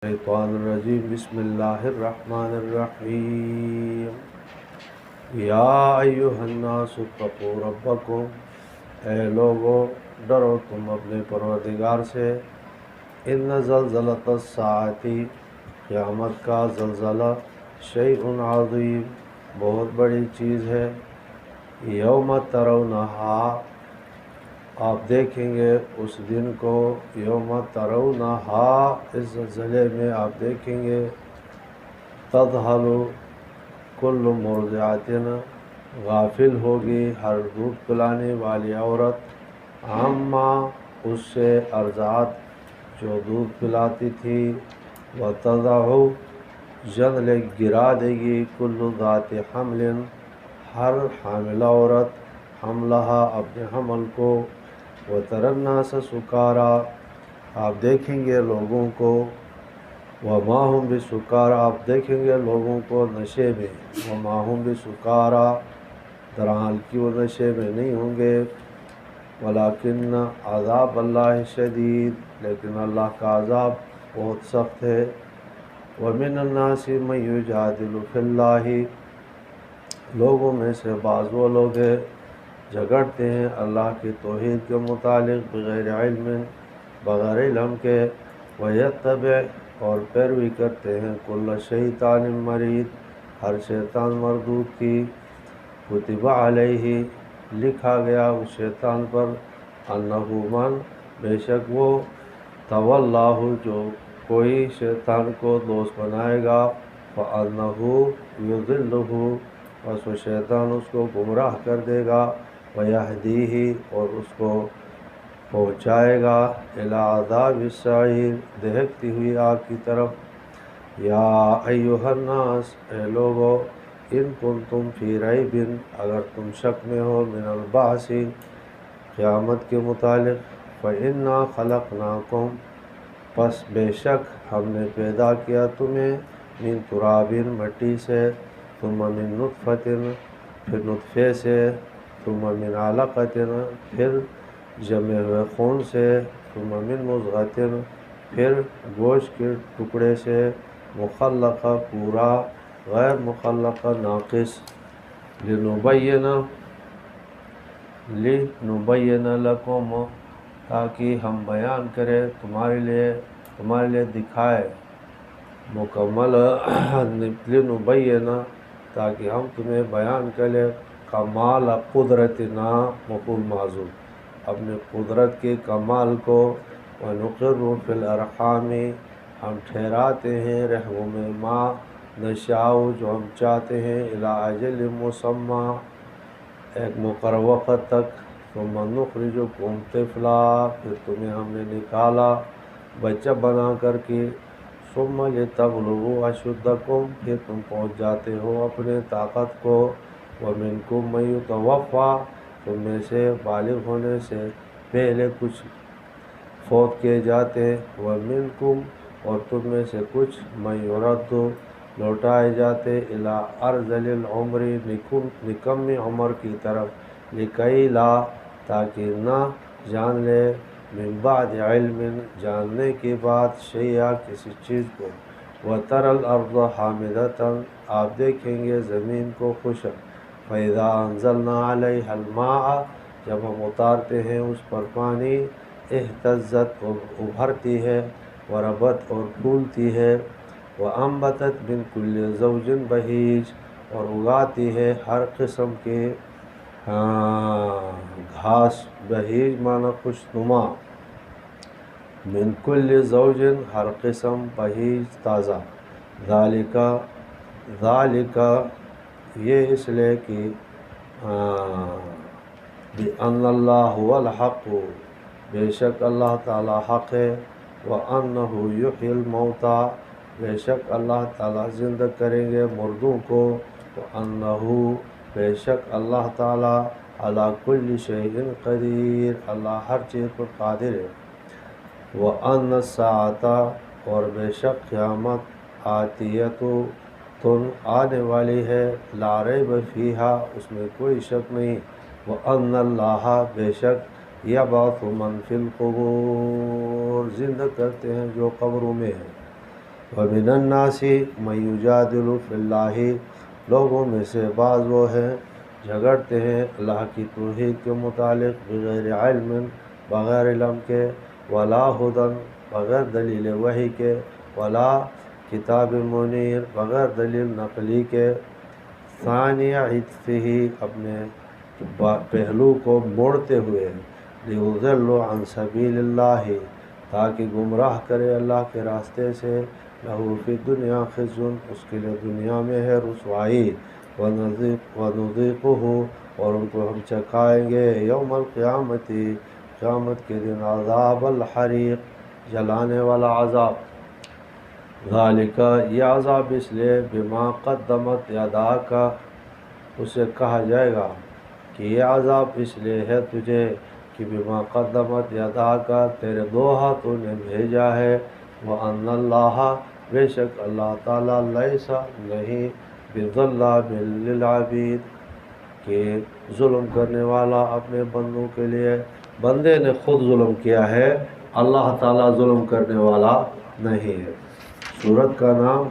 الشیطان الرجیم بسم اللہ الرحمن الرحیم یا ایہا الناس اتقوا ربکم، اے لوگو ڈرو تم اپنے پروردگار سے۔ ان زلزلۃ الساعۃ، قیامت کا زلزلہ، شیء عظیم، بہت بڑی چیز ہے۔ یوم ترونہا، آپ دیکھیں گے اس دن کو۔ یوم ترونہا، اس زلزلے میں آپ دیکھیں گے۔ تذہل کل مرضعۃ، غافل ہوگی ہر دودھ پلانے والی عورت، عما، اس سے ارضعت جو دودھ پلاتی تھی، وتضع، گرا دے گی، کل ذات حمل، ہر حاملہ عورت، حملہا، اپنے حمل کو، وتری الناس سکارا، آپ دیکھیں گے لوگوں کو، وما ہم بسکارا، آپ دیکھیں گے لوگوں کو نشے میں، وما ہم بسکارا، درحال کہ وہ نشے میں نہیں ہوں گے، ولیکن عذاب اللہ شدید، لیکن اللہ کا عذاب بہت سخت ہے۔ ومن الناس من یجادل فی اللہ، لوگوں میں سے بعض وہ لوگ ہیں جھگڑتے ہیں اللہ کی توحید کے متعلق، بغیر علم، بغیر علم کے، ویتبع، اور پیروی کرتے ہیں، کل شیطان مرید، ہر شیطان مردود کی، کتب علیہ، لکھا گیا اس شیطان پر، انہ من، بے شک وہ، تولاہ، جو کوئی شیطان کو دوست بنائے گا، فانہ یضلہ، بس وہ شیطان اس کو گمراہ کر دے گا، ویہدیہ، اور اس کو پہنچائے گا، الی عذاب السعیر، دہکتی ہوئی آگ کی طرف۔ یا ایہا الناس، اے لوگو، ان کنتم فی ریب، اگر تم شک میں ہو، من البعث، قیامت کے متعلق، فإنا خلقناکم، پس بے شک ہم نے پیدا کیا تمہیں، من تراب، مٹی سے، ثم من نطفۃ، پھر نطفے سے، ثم من علقۃ، پھر جمے ہوئے خون سے، ثم من مضغۃ، پھر گوشت کے ٹکڑے سے، مخلقہ، پورا، غیر مخلقہ، ناقص، لنبین لکم، تاکہ ہم بیان کریں تمہارے لیے دکھائے مکمل، لنبین، تاکہ ہم تمہیں بیان کریں کمال قدرتنا، مفعول معذوف، اپنے قدرت کے کمال کو، ونقر فی الارحام، ہم ٹھہراتے ہیں رحموں میں، ما نشاء، جو ہم چاہتے ہیں، الی اجل مسمی، ایک مقرر وقت تک، ثم نخرجکم طفلا، پھر تمہیں ہم نے نکالا بچہ بنا کر کے، ثم لتبلغوا اشدکم، پھر تم پہنچ جاتے ہو اپنے طاقت کو، ومنکم من یتوفی، تم میں سے بالغ ہونے سے پہلے کچھ فوت کیے جاتے ہیں، ومنکم، اور تم میں سے کچھ، من یرد، لوٹائے جاتے، الی ارذل العمر، نکمی عمر کی طرف، لکی لا، تاکہ نہ جان لے، من بعد علم، جاننے کے بعد، شیئا، کسی چیز کو، وتری الارض حامدۃ، آپ دیکھیں گے زمین کو خشک، فاذا انزلنا علیہا الماء، جب ہم اتارتے ہیں اس پر پانی، اہتزت، ابھرتی ہے، وربت، اور پھولتی ہے، وانبتت من کل زوج بہیج، اور اگاتی ہے ہر قسم کے گھاس، بہیج معنی خوشنما، من کل زوج، ہر قسم، بہیج، تازہ، ذالک، یہ اس لیے کہ بِأَنَّ اللَّهَ هُوَ الْحَقُّ، بے شک اللہ تعالی حق ہے، وَأَنَّهُ يُحْيِي الْمَوْتَى، بے شک اللہ تعالی زندہ کریں گے مردوں کو، وَأَنَّهُ، بے شک اللہ تعالی، عَلَى كُلِّ شَيْءٍ قدیر، اللہ ہر چیز پر قادر ہے، وَأَنَّ السَّاعَةَ، اور بے شک قیامت، آتِیَةٌ، آنے والی ہے، لا ریب فیہا، اس میں کوئی شک نہیں، وَأَنَّ اللَّهَ، بے شک، یبعث من فی القبور، زندہ کرتے ہیں جو قبروں میں ہیں، وَمِنَ النَّاسِ مَن يُجَادِلُ فِي اللَّهِ، لوگوں میں سے بعض وہ ہیں جھگڑتے ہیں اللہ کی توحید کے متعلق، بغیر علم، بغیر علم کے، ولا ہدن، بغیر دلیل وحی کے، ولا کتاب منیر، بغیر دلیل نقلی کے، ثانی عطفہ، اپنے پہلو کو موڑتے ہوئے، لیضلوا عن سبیل اللہ، تاکہ گمراہ کرے اللہ کے راستے سے، لہو فی الدنیا خزی، اس کے لیے دنیا میں ہے رسوائی، ونذیقہ، اور ان کو ہم چکھائیں گے یوم القیامت، قیامت کے دن، عذاب الحریق، جلانے والا عذاب۔ ذالک، یہ عذاب اس لیے، بما قدمت یداک، اسے کہا جائے گا کہ یہ عذاب اس لیے ہے تجھے کہ بما قدمت یداک، تیرے دو ہاتھوں نے بھیجا ہے، وَأَنَّ اللَّهَ، بے شک اللہ تعالیٰ، لیس، نہیں، بظلام للعبید، کہ ظلم کرنے والا اپنے بندوں کے لیے، بندے نے خود ظلم کیا ہے، اللہ تعالیٰ ظلم کرنے والا نہیں ہے۔ سورت کا نام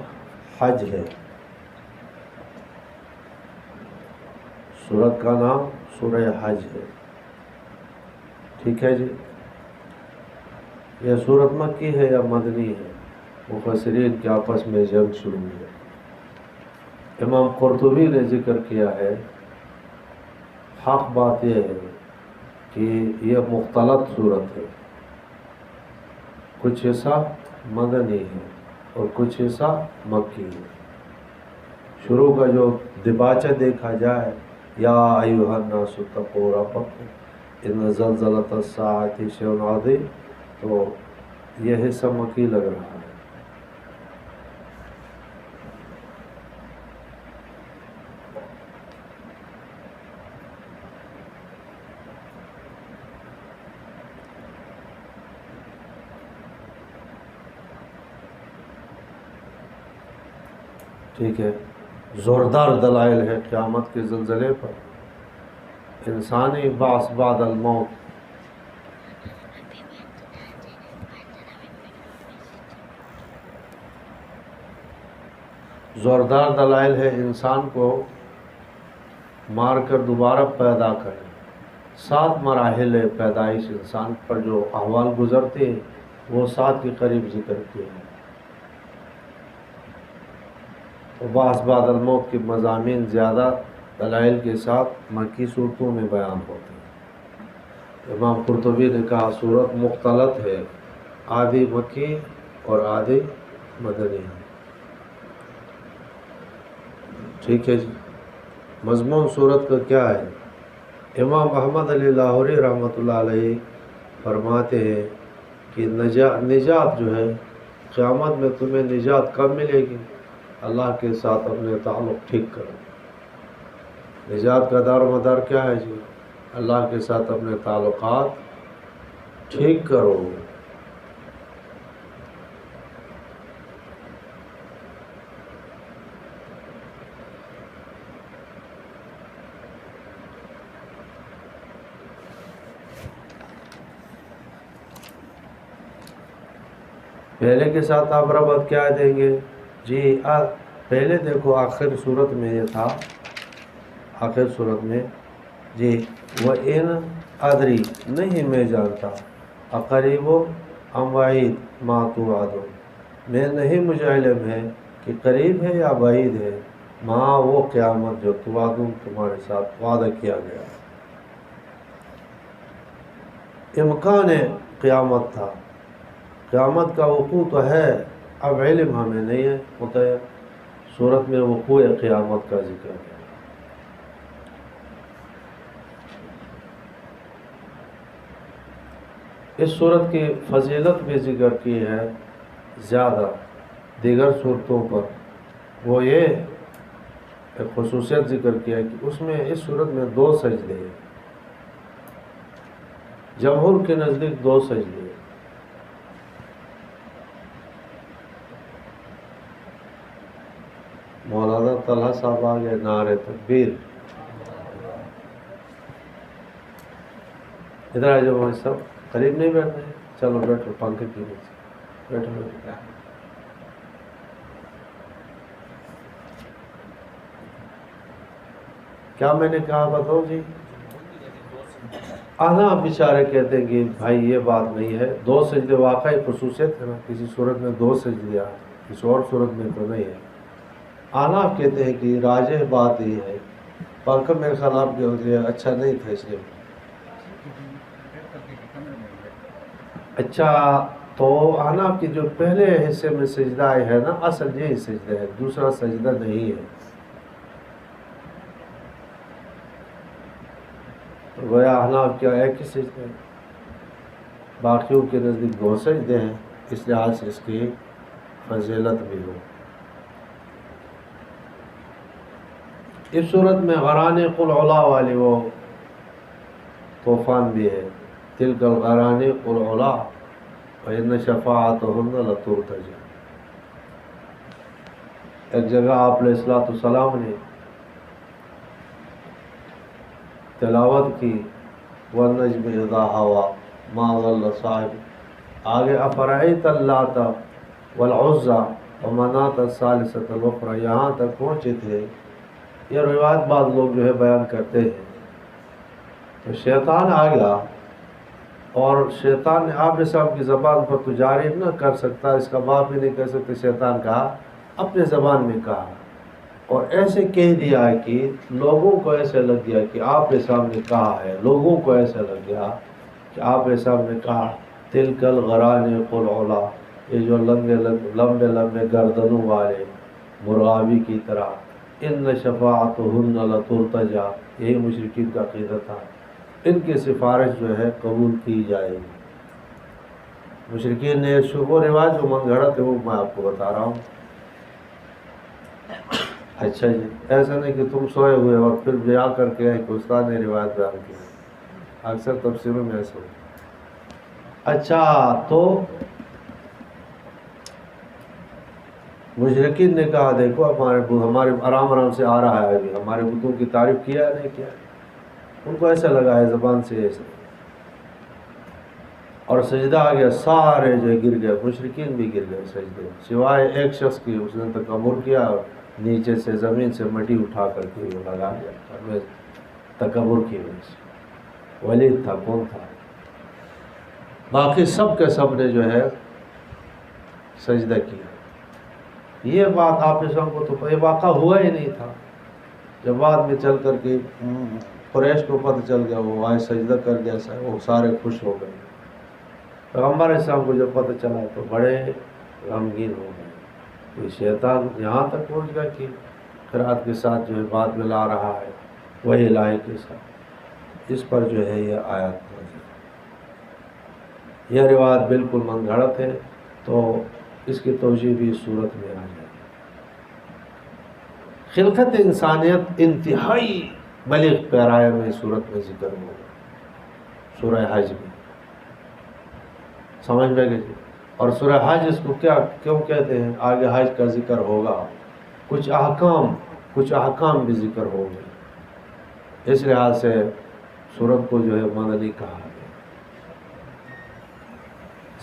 حج ہے، سورت کا نام سورہ حج ہے، ٹھیک ہے جی۔ یہ سورت مکی ہے یا مدنی ہے؟ مفسرین کے آپس میں جنگ شروع ہے۔ امام قرطبی نے ذکر کیا ہے، حق بات یہ ہے کہ یہ مختلط صورت ہے، کچھ حصہ مدنی ہے اور کچھ حصہ مکی ہے۔ شروع کا جو دباچہ دیکھا جائے، یا ایھا الناس اتقوا ربکم ان زلزلۃ الساعۃ شیء عظیم، تو یہ حصہ مکی لگ رہا ہے۔ ٹھیک ہے، زوردار دلائل ہے قیامت کے زلزلے پر، انسانی بعث بعد الموت، زوردار دلائل ہے انسان کو مار کر دوبارہ پیدا کرے۔ 7 مراحل پیدائش انسان پر جو احوال گزرتے ہیں، وہ 7 کے قریب ذکر کیے ہیں۔ بعث بعد الموت کے مضامین زیادہ دلائل کے ساتھ مکی صورتوں میں بیان ہوتے ہیں۔ امام قرطبی نے کہا صورت مختلط ہے، آدھی مکی اور آدھی مدنی ہے، ٹھیک ہے جی۔ مضمون صورت کا کیا ہے؟ امام احمد علی لاہوری رحمۃ اللہ علیہ فرماتے ہیں کہ نجات جو ہے، قیامت میں تمہیں نجات کب ملے گی؟ اللہ کے ساتھ اپنے تعلق ٹھیک کرو۔ نجات کا دار و مدار کیا ہے جی؟ اللہ کے ساتھ اپنے تعلقات ٹھیک کرو۔ پہلے کے ساتھ آپ ربط کیا دیں گے جی؟ پہلے دیکھو آخر صورت میں یہ تھا، آخر صورت میں جی، وَإِنْ أَدْرِي، نہیں میں جانتا، اقریب ام بعید ما توعدون، میں نہیں، مجھے علم ہے کہ قریب ہے یا بعید ہے، ماں وہ قیامت جو توعدون تمہارے ساتھ وعدہ کیا گیا۔ امکان قیامت تھا، قیامت کا وقوع تو ہے، اب علم ہمیں نہیں ہے متعین۔ صورت میں وقوع قیامت کا ذکر ہے۔ اس صورت کی فضیلت بھی ذکر کی ہے زیادہ دیگر صورتوں پر، وہ یہ ایک خصوصیت ذکر کیا ہے کہ اس میں، اس صورت میں 2 سجدے ہیں، جمہور کے نزدیک 2 سجدے ہیں۔ مولانا طلحہ صاحب آگے نعرے تکبیر، ادھر آ جاؤ سب، قریب نہیں بیٹھنا ہے، چلو بیٹھو پنکھے کے نیچے بیٹھو۔ کیا میں نے کہا بتاؤ جی؟ آنا بیچارے کہتے ہیں کہ بھائی یہ بات نہیں ہے، 2 سجدے واقعی خصوصیت ہے نا، کسی صورت میں 2 سجدے آئے، کسی اور صورت میں تو نہیں ہے۔ آنا آپ کہتے ہیں کہ راجح بات یہ ہے، پر میرے خیال آپ کے اچھا نہیں تھا اس لیے۔ اچھا تو آنا کی جو پہلے حصے میں سجدہ ہے نا، اصل یہی سجدہ ہے، دوسرا سجدہ نہیں ہے۔ گویا احناف کیا ایک ہی سجدے ہیں، باقیوں کے نزدیک 2 سجدے ہیں، اس لحاظ سے اس کی فضیلت بھی ہو۔ اس صورت میں غران قل علا والی وہ طوفان بھی ہے، تلک الغران قل علا وَإِنَّ شَفَاعَتَهُنَّ لَتُرْتَجَىٰ۔ ایک جگہ آپ علیہ السلام نے تلاوت کی وَالنَّجْمِ إِذَا هَوَىٰ مَا ضَلَّ صَاحِبُكُمْ، آگے أَفَرَأَيْتَ اللَّاتَ وَالْعُزَّىٰ وَمَنَاةَ الثَّالِثَةَ الْأُخْرَىٰ، یہاں تک پہنچے تھے۔ یہ روایت بعض لوگ جو ہے بیان کرتے ہیں، تو شیطان آ گیا اور شیطان نے آپ صاحب کی زبان پر تو جاری نہ کر سکتا، اس کا باپ بھی نہیں کہہ سکتے، شیطان کہا اپنے زبان میں کہا، اور ایسے کہہ دیا کہ لوگوں کو ایسے لگ گیا کہ آپ صاحب نے کہا ہے، لوگوں کو ایسا لگ گیا کہ آپ صاحب نے کہا تلک الغران قل علا، یہ جو لمبے لمبے گردنوں والے مرغابی کی طرح، ان شفاعتہن لترتجیٰ، یہی مشرکین کا عقیدہ تھا، ان کی سفارش جو ہے قبول کی جائے گی۔ مشرکین نے شبہ رواج جو من گھڑت ہے وہ میں آپ کو بتا رہا ہوں۔ اچھا جی، ایسا نہیں کہ تم سوئے ہوئے اور پھر بیا کر کے ایک استاد نے روایت بیان کی، اکثر تفسیروں میں ایسا ہوتا۔ اچھا تو مشرکین نے کہا دیکھو ہمارے آرام سے آ رہا ہے، ابھی ہمارے بتوں کی تعریف کیا نہیں کیا، ان کو ایسا لگا ہے زبان سے ایسا، اور سجدہ آ گیا، سارے جو گر گئے، مشرکین بھی گر گئے سجدے، سوائے ایک شخص کی، اس نے تکبر کیا اور نیچے سے زمین سے مٹی اٹھا کر کے وہ لگا دیا، تکبر کی وجہ سے۔ ولید تھا، کون تھا؟ باقی سب کے سب نے جو ہے سجدہ کیا۔ یہ بات آپ کو تو یہ واقعہ ہوا ہی نہیں تھا، جب بعد میں چل کر کے قریش کو پتہ چل گیا، وہ آئے سجدہ کر دیا، وہ سارے خوش ہو گئے۔ پیغمبر اسلام کو جب پتہ چلا تو بڑے غمگین ہو گئے، کوئی شیطان یہاں تک پہنچ گیا کہ قرات کے ساتھ جو ہے بعد میں لا رہا ہے وہی لائے کے ساتھ، اس پر جو ہے یہ آیات نازل۔ یہ روایت بالکل من گھڑت ہے، تو اس کی توجیہ بھی اس صورت میں آ جائے۔ خلقت انسانیت انتہائی بلیغ پیرایہ میں صورت میں ذکر ہوگا، سورہ حج میں، سمجھ میں گئے جی؟ اور سورہ حج اس کو کیوں کہتے ہیں؟ آگے حج کا ذکر ہوگا، کچھ احکام بھی ذکر ہوں گے، اس لحاظ سے سورت کو جو ہے مدنی کہا گیا۔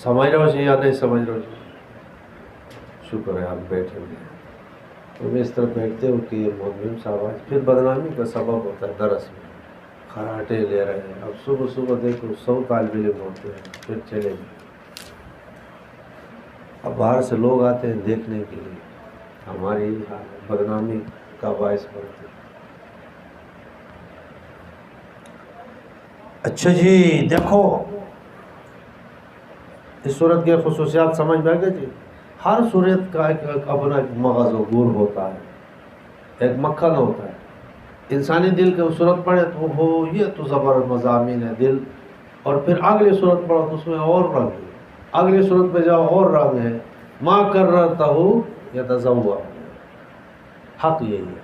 سمجھ رہے ہو جی یا نہیں سمجھ رہے ہو جی؟ شکر ہے آپ بیٹھے ہوئے، تم اس طرح بیٹھتے ہو کہ یہ مولوی صاحب آج پھر بدنامی کا سبب ہوتا ہے، درس میں خراٹے لے رہے ہیں، اب صبح دیکھو 100 طالب علم ہوتے ہیں، پھر چلے گئے، اب باہر سے لوگ آتے ہیں دیکھنے کے لیے، ہماری بدنامی کا باعث بنتے ہیں۔ اچھا جی دیکھو، اس صورت کے خصوصیات سمجھ میں گئے جی؟ ہر صورت کا ایک اپنا مغز و گور ہوتا ہے، ایک مکھن ہوتا ہے۔ انسانی دل کے صورت پڑھے تو ہو، یہ تو زبر مضامین ہے دل، اور پھر اگلی صورت پڑھو تو اس میں اور رنگ ہے، اگلی صورت پہ جاؤ اور رنگ ہے، ما کررتہ یتزوّع، حق یہی ہے۔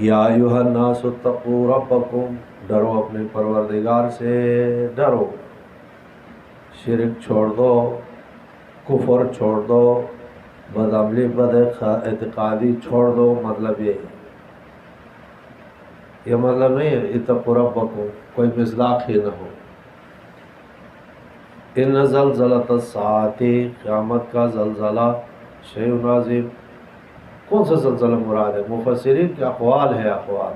یا ایھا الناس اتقوا ربکم، ڈرو اپنے پروردگار سے، ڈرو، شرک چھوڑ دو، کفر چھوڑ دو، بدعملی بد اعتقادی چھوڑ دو، مطلب یہ مطلب نہیں ہے اتقوا ربکم کوئی مصداق ہی نہ ہو۔ ان زلزلۃ الساعۃ، قیامت کا زلزلہ شیء عظیم، کون سا زلزلہ مراد ہے؟ مفسرین کے اقوال ہے، اقوال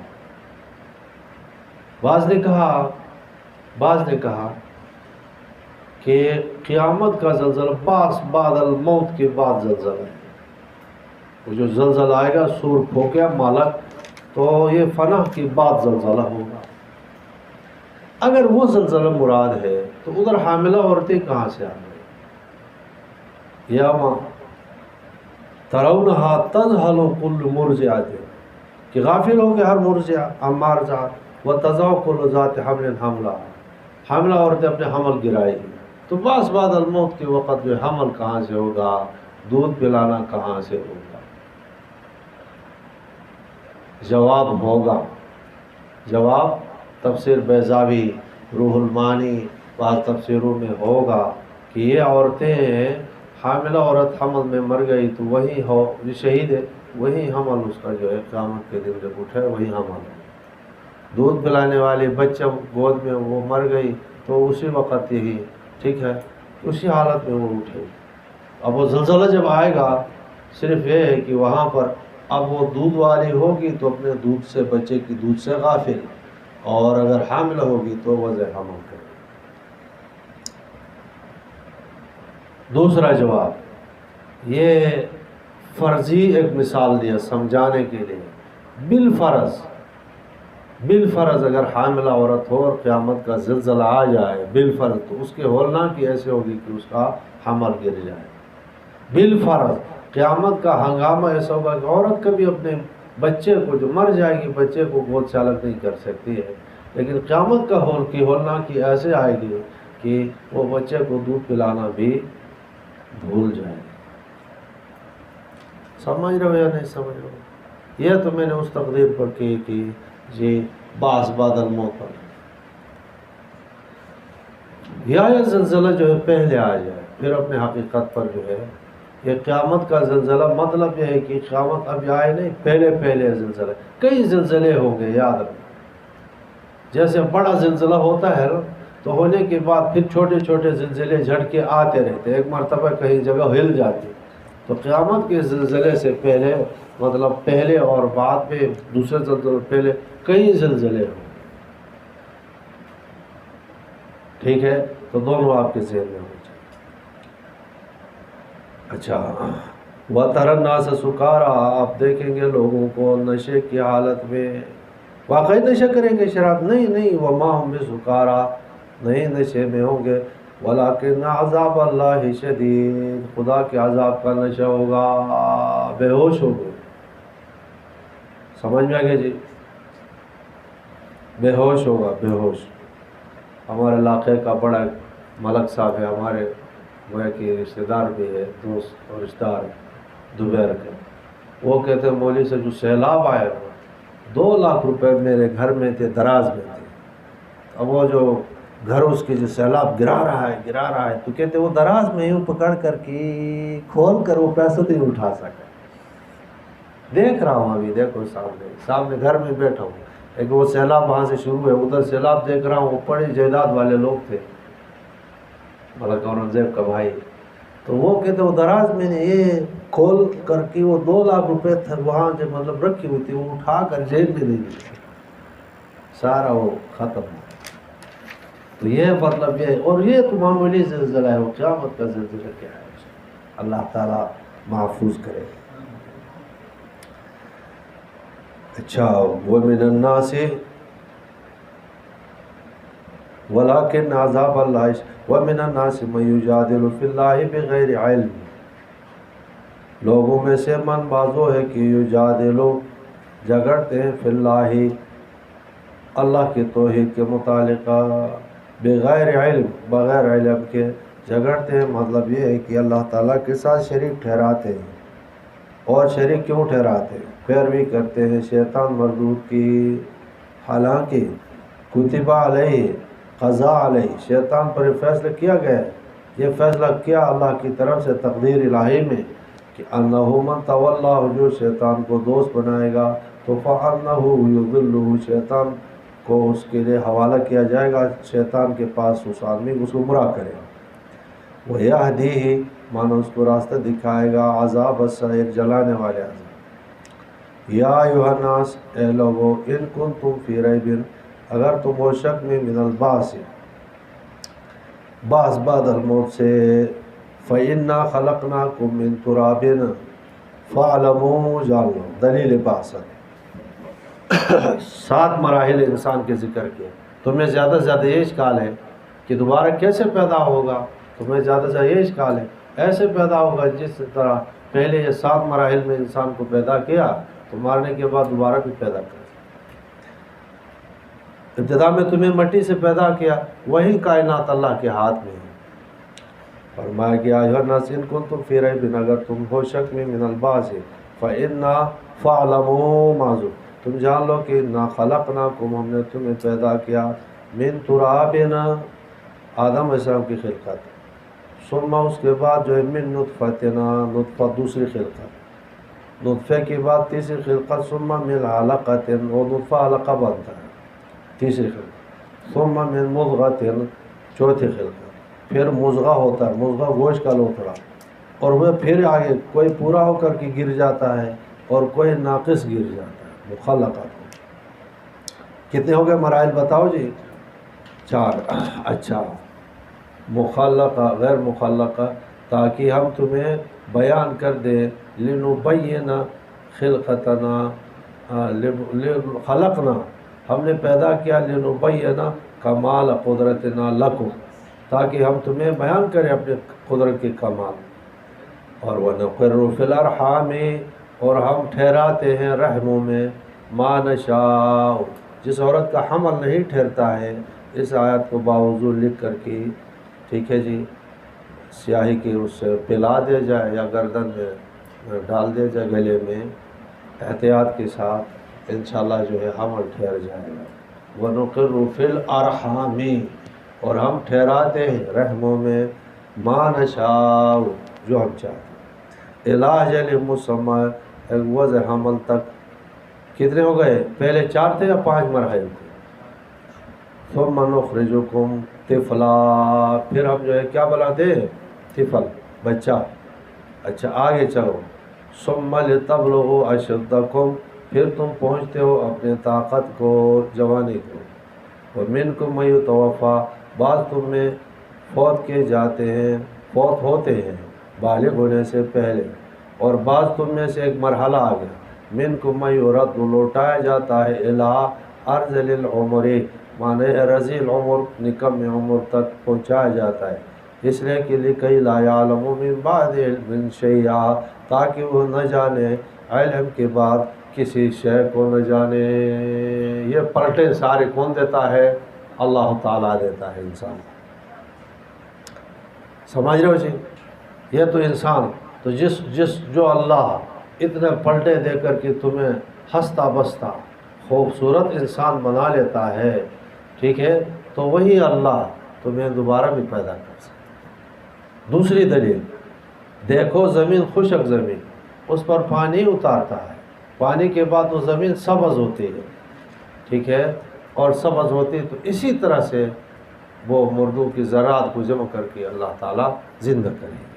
بعض نے کہا کہ قیامت کا زلزلہ بعد الموت کے بعد زلزلہ ہے، وہ جو زلزلہ آئے گا سور پھونکے مالک، تو یہ فنا کے بعد زلزلہ ہوگا۔ اگر وہ زلزلہ مراد ہے تو ادھر حاملہ عورتیں کہاں سے آ گئی؟ یا ماں ترونہا تذہل کل مرضعۃ، کہ غافل ہو کہ ہر مرضعہ امارضعۃ وتضع کل ذات حمل حملہا، حاملہ عورتیں اپنے حمل گرائے گی، تو بعد الموت کے وقت جو حمل کہاں سے ہوگا، دودھ پلانا کہاں سے ہوگا؟ جواب تفسیر بیضاوی، روح المعانی، بعض تفسیروں میں ہوگا کہ یہ عورتیں، حاملہ عورت حمل میں مر گئی تو وہی ہو، یہ شہید ہے، وہی حمل اس کا جو ہے قیامت کے دن جب اٹھے وہی حمل ہے۔ دودھ پلانے والی بچہ گود میں وہ مر گئی تو اسی وقت یہی، ٹھیک ہے، اسی حالت میں وہ اٹھے۔ اب وہ زلزلہ جب آئے گا صرف یہ ہے کہ وہاں پر اب وہ دودھ والی ہوگی تو اپنے دودھ سے، بچے کی دودھ سے غافل، اور اگر حاملہ ہوگی تو وضع حمل کرے۔ دوسرا جواب، یہ فرضی ایک مثال دیا سمجھانے کے لیے، بالفرض اگر حاملہ عورت ہو اور قیامت کا زلزلہ آ جائے بالفرض، تو اس کے ہولنا کی ایسے ہوگی کہ اس کا حمل گر جائے۔ بالفرض قیامت کا ہنگامہ ایسا ہوگا کہ عورت کبھی اپنے بچے کو، جو مر جائے گی، بچے کو گود سے الگ نہیں کر سکتی ہے، لیکن قیامت کا ہولنا کی ایسے آئے گی کہ وہ بچے کو دودھ پلانا بھی بھول جائے۔ سمجھ رہے ہو یا نہیں سمجھ رہے ہو؟ یہ تو میں نے اس تقدیر پر کی کہ جی بعد الموت پر، یا یہ زلزلہ جو ہے پہلے آ جائے، پھر اپنے حقیقت پر جو ہے یہ قیامت کا زلزلہ، مطلب یہ ہے کہ قیامت اب آئے نہیں، پہلے زلزلہ، کئی زلزلے ہوں گے، یاد رکھیں۔ جیسے بڑا زلزلہ ہوتا ہے تو ہونے کے بعد پھر چھوٹے چھوٹے زلزلے جھٹکے آتے رہتے، ایک مرتبہ کہیں جگہ ہل جاتی، تو قیامت کے زلزلے سے پہلے، مطلب پہلے اور بعد میں، دوسرے زلزلے پہلے کئی زلزلے ہوں، ٹھیک ہے، تو دونوں آپ کے ذہن میں ہونے چاہیے۔ اچھا، وَتَرَى النَّاسَ سُكَارَىٰ، آپ دیکھیں گے لوگوں کو نشے کی حالت میں، واقعی نشہ کریں گے، شراب نہیں، وَمَا هُمْ بِسُكَارَىٰ، نہیں نشے میں ہوں گے، وَلَٰكِنَّ عَذَابَ اللَّهِ شَدِيدٌ، خدا کے عذاب کا نشہ ہوگا، بے ہوش ہو گئے۔ سمجھ میں آگے جی؟ بے ہوش ہوگا، بے ہوش۔ ہمارے علاقے کا بڑا ملک صاحب ہے، ہمارے وہ کہ رشتہ دار بھی ہے، دوست اور رشتہ دار دوبیر کے، وہ کہتے ہیں مولوی سے جو سیلاب آئے 2 لاکھ روپے میرے گھر میں تھے، دراز میں تھے، اب وہ جو گھر اس کی جو سیلاب گرا رہا ہے تو کہتے وہ دراز میں یوں پکڑ کر کے کھول کر وہ پیسہ نہیں اٹھا سکا، دیکھ رہا ہوں ابھی، دیکھو سامنے گھر میں بیٹھا ہوں، ایک وہ سیلاب وہاں سے شروع ہے، ادھر سیلاب دیکھ رہا ہوں، وہ بڑے جائیداد والے لوگ تھے، ملک اورنگزیب کا بھائی، تو وہ کہتے وہ دراز میں نے یہ کھول کر کے وہ 2 لاکھ روپے تھے وہاں جو مطلب رکھی ہوئی تھی، وہ اٹھا کر جیب میں دے دی، سارا وہ ختم ہو۔ تو یہ مطلب یہ، اور یہ تو معمولی زلزلہ ہے، وہ قیامت کا زلزلہ کیا ہے، اللہ تعالیٰ محفوظ کرے۔ اچھا، وَمِنَ النَّاسِ وَلَٰكِنَّ عَذَابَ اللَّهِ وَمِنَ النَّاسِ مَن يُجَادِلُ فِي اللَّهِ بِغَيْرِ عِلْمٍ، لوگوں میں سے من بازو ہے کہ یجادلو، جھگڑتے ہیں، فی اللہ، اللہ کی توحید کے متعلق، بغیر علم، بغیر علم کے جھگڑتے ہیں، مطلب یہ ہے کہ اللہ تعالیٰ کے ساتھ شریک ٹھہراتے ہیں، اور شریک کیوں ٹھہراتے ہیں؟ پیروی کرتے ہیں شیطان مردود کی، حالانکہ کتب علیہ، قضا علیہ، شیطان پر یہ فیصلہ کیا گیا ہے، یہ فیصلہ کیا اللہ کی طرف سے تقدیر الہی میں کہ انہ من تولیٰ، جو شیطان کو دوست بنائے گا تو فانہ یضلہ، شیطان کو اس کے لیے حوالہ کیا جائے گا، شیطان کے پاس اس آدمی کو گمراہ کرے گا، ویہدیہ، مانا اس کو راستہ دکھائے گا، عذاب السعیر، جلانے والے عذاب۔ یا ایھا الناس، اے لوگو، ان کنتم فی ریب، اگر تم ہو شک میں من البعث بعث بعد الموت سے، فإنا خلقناکم من تراب فاعلموا، جان لو دلیل بعثت 7 مراحل انسان کے ذکر کیے۔ تمہیں زیادہ سے زیادہ یہ اشکال ہے کہ دوبارہ کیسے پیدا ہوگا، تمہیں زیادہ سے زیادہ یہ اشکال ہے ایسے پیدا ہوگا جس طرح پہلے یہ 7 مراحل میں انسان کو پیدا کیا تو مارنے کے بعد دوبارہ بھی پیدا کر۔ ابتدا میں تمہیں مٹی سے پیدا کیا، وہی کائنات اللہ کے ہاتھ میں ہے۔ فرمایا کہ ایھا الناس ان کنتم فی ریب، اگر تم ہو شک میں من البعث فإنا فاعلموا معذور، تم جان لو کہ انا خلقناکم، ہم نے تمہیں پیدا کیا من تراب، آدم علیہ السلام کی خلقت، ثم اس کے بعد جو ہے من نطفتنا، نطفہ دوسری خلقت، نطفے کے بعد تیسری خلقت، ثم من علقۃ، وہ نطفہ علقہ بنتا ہے تیسری خلقت، ثم من مضغۃ چوتھی خلقت، پھر مضغہ ہوتا ہے، مضغہ گوشت کا لوتھڑا، اور وہ پھر آگے کوئی پورا ہو کر کے گر جاتا ہے اور کوئی ناقص گر جاتا ہے، مخلقات۔ کتنے ہو گئے مراحل بتاؤ جی؟ 4۔ اچھا، مخلقہ غیر مخلقہ، تاکہ ہم تمہیں بیان کر دیں، لنبین خلقتنا، خلقنا ہم نے پیدا کیا، لنبین کمال قدرتنا لکم، تاکہ ہم تمہیں بیان کریں اپنے قدرت کے کمال، اور ونقر فی الارحام، اور ہم ٹھہراتے ہیں رحموں میں، ما نشاء، جس عورت کا حمل نہیں ٹھہرتا ہے، اس آیت کو باوضو لکھ کر کے، ٹھیک ہے جی، سیاہی کی اس سے پلا دیا جائے یا گردن میں ڈال دیا جائے گلے میں، احتیاط کے ساتھ انشاءاللہ جو ہے حمل ٹھہر جائے گا۔ وَنُقِرُّ فِي الْأَرْحَامِ، اور ہم ٹھہراتے ہیں رحموں میں، ما نشاء، جو ہم چاہتے ہیں، اِلیٰ اجل مسمى، ایک وضع حمل تک۔ کتنے ہو گئے؟ پہلے 4 تھے یا 5 مراحل تھے؟ ثم نخرجکم طفلا، پھر ہم جو ہے کیا بلاتے ہیں؟ طفل، بچہ۔ اچھا آگے چلو، ثم لتبلغوا اشدکم، پھر تم پہنچتے ہو اپنے طاقت کو، جوانی کو، ومنکم من یتوفی، بعض تم میں فوت کیے جاتے ہیں، فوت ہوتے ہیں بالغ ہونے سے پہلے، اور بعض تم میں سے ایک مرحلہ آ گیا، منکم من یرد، لوٹایا جاتا ہے، الی ارذل العمر، مانے رذیل العمر، نکم عمر تک پہنچایا جاتا ہے، اس لیے کہ لکئی لا یعلم من بعد علم شیئا، تاکہ وہ نہ جانے علم کے بعد کسی شے کو نہ جانے۔ یہ پلٹے سارے کون دیتا ہے؟ اللہ تعالیٰ دیتا ہے انسان کو، سمجھ رہے ہو جی؟ یہ تو انسان تو جو اللہ اتنے پلٹے دے کر کے تمہیں ہنستا بستا خوبصورت انسان بنا لیتا ہے، ٹھیک ہے، تو وہی اللہ تمہیں دوبارہ بھی پیدا کر سکتا۔ دوسری دلیل دیکھو، زمین خشک زمین، اس پر پانی اتارتا ہے، پانی کے بعد وہ زمین سبز ہوتی ہے، ٹھیک ہے، اور سبز ہوتی ہے، تو اسی طرح سے وہ مردوں کی ذرات کو جمع کر کے اللہ تعالیٰ زندہ کریں گے۔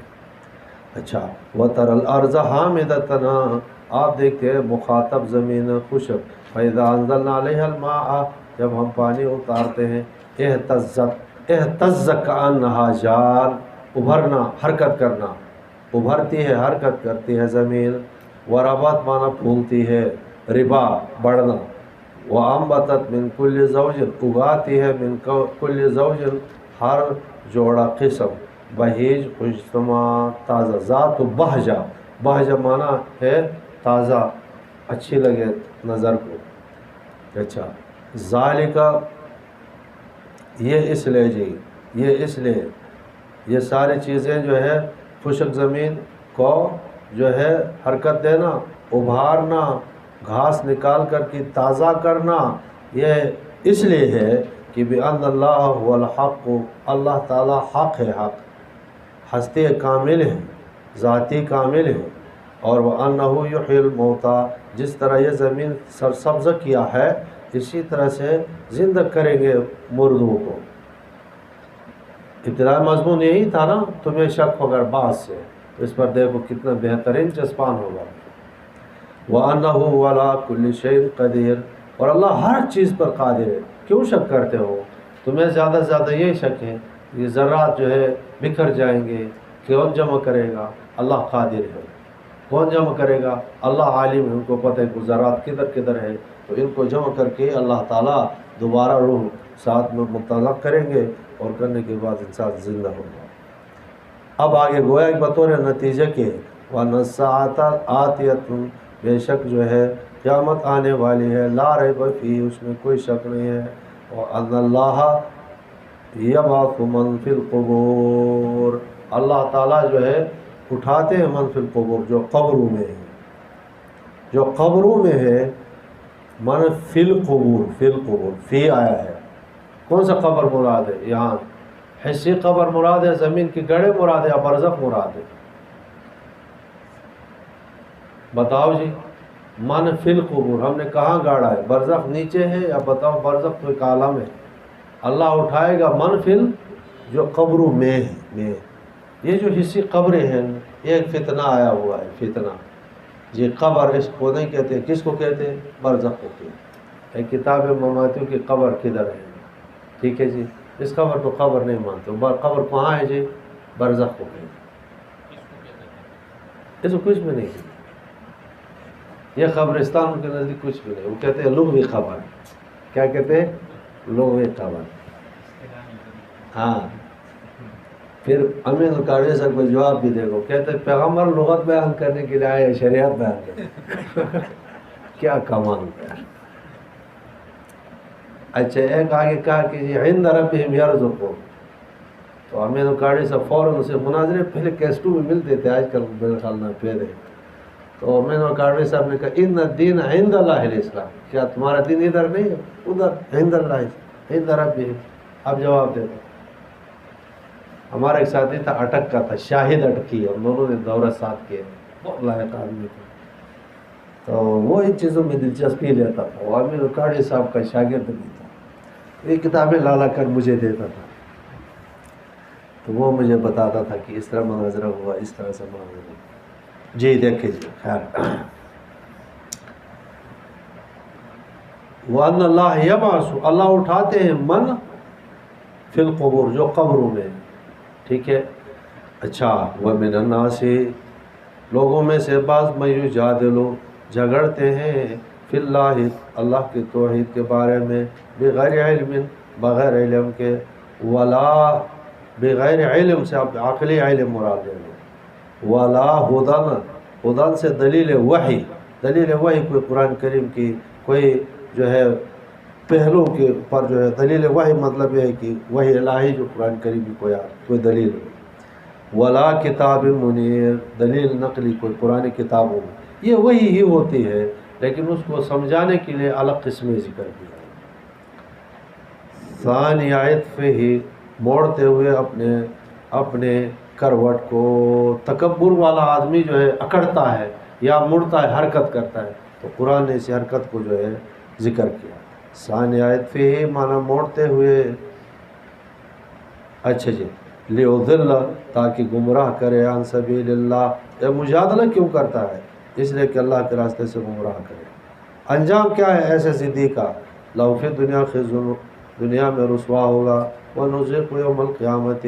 اچھا، وَتَرَى الْأَرْضَ حَامِدَةً، آپ دیکھتے ہیں مخاطب زمین خشک، فَإِذَا أَنزَلْنَا عَلَيْهَا الْمَاءَ، جب ہم پانی اتارتے ہیں، اہتز کأنها جان، ابھرنا، حرکت کرنا، ابھرتی ہے، حرکت کرتی ہے زمین، وربت مانا پھولتی ہے، ربا بڑھنا، وَأَنبَتَتْ مِن كُلِّ زَوْجٍ، اگاتی ہے، من کل زوج، ہر جوڑا قسم، بہیج خوشنما تازہ، ذات بہجہ، بہجہ مانا ہے تازہ، اچھی لگے نظر کو۔ اچھا، ذالکہ، یہ اس لیے جی، یہ اس لیے، یہ ساری چیزیں جو ہے خشک زمین کو جو ہے حرکت دینا، ابھارنا، گھاس نکال کر کے تازہ کرنا، یہ اس لیے ہے کہ بِأَنَّ اللَّهَ هُوَ الْحَقُّ، اللہ تعالیٰ حق ہے، حق، ہستی کامل ہے، ذاتی کامل ہے، اور وَأَنَّهُ يُحْيِي الْمَوْتَى، جس طرح یہ زمین سرسبز کیا ہے اسی طرح سے زندہ کریں گے مردوں کو۔ ابتدائی مضمون یہی تھا نا، تمہیں شک ہوگا بعض سے، اس پر دیکھو کتنا بہترین چسپان ہوگا۔ وَأَنَّهُ عَلَىٰ كُلِّ شَيْءٍ قَدِيرٌ، اور اللہ ہر چیز پر قادر ہے، کیوں شک کرتے ہو؟ تمہیں زیادہ سے زیادہ یہ شک ہے یہ ذرات جو ہے بکھر جائیں گے، کون جمع کرے گا؟ اللہ قادر ہے۔ کون جمع کرے گا؟ اللہ عالم ہے، ان کو پتہ ہے کہ ذرات کدھر کدھر ہے، تو ان کو جمع کر کے اللہ تعالیٰ دوبارہ روح ساتھ میں منطلق کریں گے، اور کرنے کے بعد انسان زندہ ہوگا۔ اب آگے گویا کہ بطور نتیجہ کے وَالسَّاعَةَ آتِيَةٌ، بے شک جو ہے قیامت آنے والی ہے، لا ریب فیہ، اس میں کوئی شک نہیں ہے، وَأَنَّ اللَّهَ يَبْعَثُ مَن فِي الْقُبُورِ، اللہ تعالیٰ جو ہے اٹھاتے ہیں من فی القبور، جو قبروں میں ہے، جو قبروں میں ہے، من فی القبور، فی القبور، فی آیا ہے، کون سا قبر مراد ہے؟ یہاں حصی قبر مراد ہے، زمین کی گڑھے مراد ہے، یا برزخ مراد ہے؟ بتاؤ جی، من فی القبور ہم نے کہاں گاڑا ہے؟ برزخ نیچے ہے، یا بتاؤ برزخ تو ایک عالم ہے، اللہ اٹھائے گا من فی جو قبروں میں ہے۔ یہ جو حصی قبریں ہیں، ایک فتنہ آیا ہوا ہے، فتنہ یہ قبر اس کو نہیں کہتے، کس کو کہتے ہیں؟ برزخ کو کہتے ہیں۔ کتاب مماتیوں کی قبر کدھر ہے؟ ٹھیک ہے جی، اس قبر کو قبر نہیں مانتے، قبر کہاں ہے جی؟ برزخ کو کہتے ہیں، اس کو کچھ بھی نہیں کہتے، یہ قبرستان ان کے نزدیک کچھ بھی نہیں، وہ کہتے ہیں لغوی قبر۔ کیا کہتے ہیں؟ لغوی قبر۔ ہاں، پھر امین القادری صاحب کو جواب بھی دے گو، کہتے ہیں پیغمبر لغت بیان کرنے کے لیے آئے، شریعت بیان کرنے کیا کمال ہے۔ اچھا، ایک آگے کہا کہ عند ربہم یرزقون، تو امین القادری صاحب فوراً اسے مناظرے پہلے کیسٹوں میں ملتے تھے، آج کل میرے خیال میں پھیرے، تو امین القادری صاحب نے کہا ان الدین عند اللہ الاسلام، کیا تمہارا دین ادھر نہیں ہے؟ ادھر عند اللہ عند ربہم۔ اب جواب دیتا، ہمارا ایک ساتھی تھا اٹک کا تھا، شاہد اٹکی، اور دونوں نے دورہ ساتھ کیا، بہت لائق آدمی تھا، تو وہ ان چیزوں میں دلچسپی لیتا تھا، وہ امین القادری صاحب کا شاگرد بھی تھا، یہ کتابیں لالا کر مجھے دیتا تھا، تو وہ مجھے بتاتا تھا کہ اس طرح مناظرہ ہوا، اس طرح سے مناظرہ ہوا۔ جی دیکھیں جی، خیر وَأَنَّ اللَّهَ يَبْعَثُ، اللہ اٹھاتے ہیں من فی القبور، جو قبروں میں، ٹھیک ہے۔ اچھا، وَمِنَ النَّاسِ، لوگوں میں سے بعض مَن یُجَادِلُ، جھگڑتے ہیں، فی اللہ، اللہ کی توحید کے بارے میں، بغیر علم، بغیر علم کے، ولا بغیر علم سے آپ عقلی علم مراد ہے، ولا ہدن، ہدن سے دلیل وحی، دلیل وحی کوئی قرآن کریم کی کوئی جو ہے پہلو کے پر جو ہے دلیل وحی، مطلب یہ ہے کہ وحی الہی جو قرآن کریم کی کوئی دلیل ہو، ولا کتاب منیر، دلیل نقلی کوئی قرآن کتابوں میں، یہ وہی ہی ہوتی ہے، لیکن اس کو سمجھانے کے لیے الگ قسمیں ذکر کی جائے۔ ثانی عطف ہی، موڑتے ہوئے اپنے کروٹ کو، تکبر والا آدمی جو ہے اکڑتا ہے یا مڑتا ہے، حرکت کرتا ہے، تو قرآن نے اس حرکت کو جو ہے ذکر کیا۔ ثانی عطف ہی معنی موڑتے ہوئے، اچھا جی، لیضل، تاکہ گمراہ کرے، عن سبیل اللہ، یہ مجادلہ کیوں کرتا ہے؟ اس لیے کہ اللہ کے راستے سے گمراہ کرے۔ انجام کیا ہے ایسے ضدی کا؟ لو فی دنیا خزی، دنیا میں رسوا ہوگا، ونذیقہ یوم القیامت،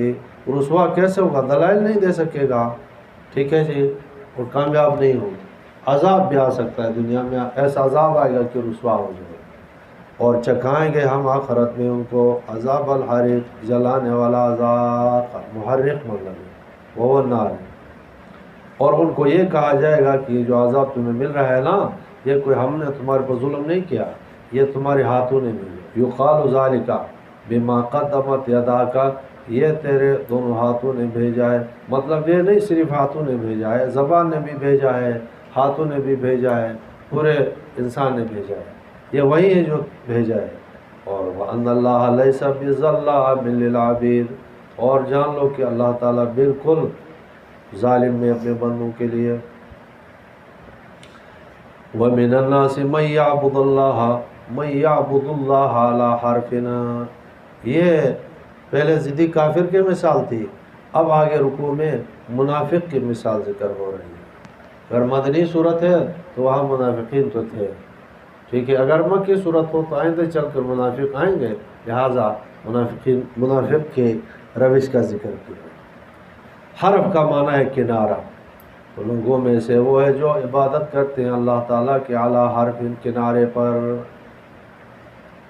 رسوا کیسے ہوگا؟ دلائل نہیں دے سکے گا، ٹھیک ہے جی، اور کامیاب نہیں ہوگا، عذاب بھی آ سکتا ہے دنیا میں، ایسا عذاب آئے گا کہ رسوا ہو جائے، اور چکھائیں گے ہم آخرت میں ان کو عذاب الحریق، جلانے والا عذاب، محرق مطلب ہے وہ نار ہے، اور ان کو یہ کہا جائے گا کہ یہ جو عذاب تمہیں مل رہا ہے نا، یہ کوئی ہم نے تمہارے پر ظلم نہیں کیا، یہ تمہارے ہاتھوں نے ملے، یقال ذالک بما قدمت یداک، یہ تیرے دونوں ہاتھوں نے بھیجا ہے، مطلب یہ نہیں صرف ہاتھوں نے بھیجا ہے، زبان نے بھی بھیجا ہے، ہاتھوں نے بھی بھیجا ہے، پورے انسان نے بھیجا ہے، یہ وہی ہے جو بھیجا ہے۔ اور وَأَنَّ اللَّهَ لَيْسَ بِظَلَّامٍ لِّلْعَبِيدِ، اور جان لو کہ اللہ تعالیٰ بالکل ظالم میں اپنے بندوں کے لیے۔ وَمِنَ النَّاسِ مَن يَعْبُدُ اللَّهَ عَلَىٰ حَرْفٍ، یہ پہلے ضدی کافر کی مثال تھی، اب آگے رکوع میں منافق کی مثال ذکر ہو رہی ہے۔ اگر مدنی صورت ہے تو وہاں منافقین تو تھے، ٹھیک ہے، اگر مکی صورت ہو تو آئندہ چل کر منافق آئیں گے، لہٰذا منافق کے روش کا ذکر کیا۔ حرف کا معنی ہے کنارہ، تو لوگوں میں سے وہ ہے جو عبادت کرتے ہیں اللہ تعالیٰ کے اعلیٰ حرف،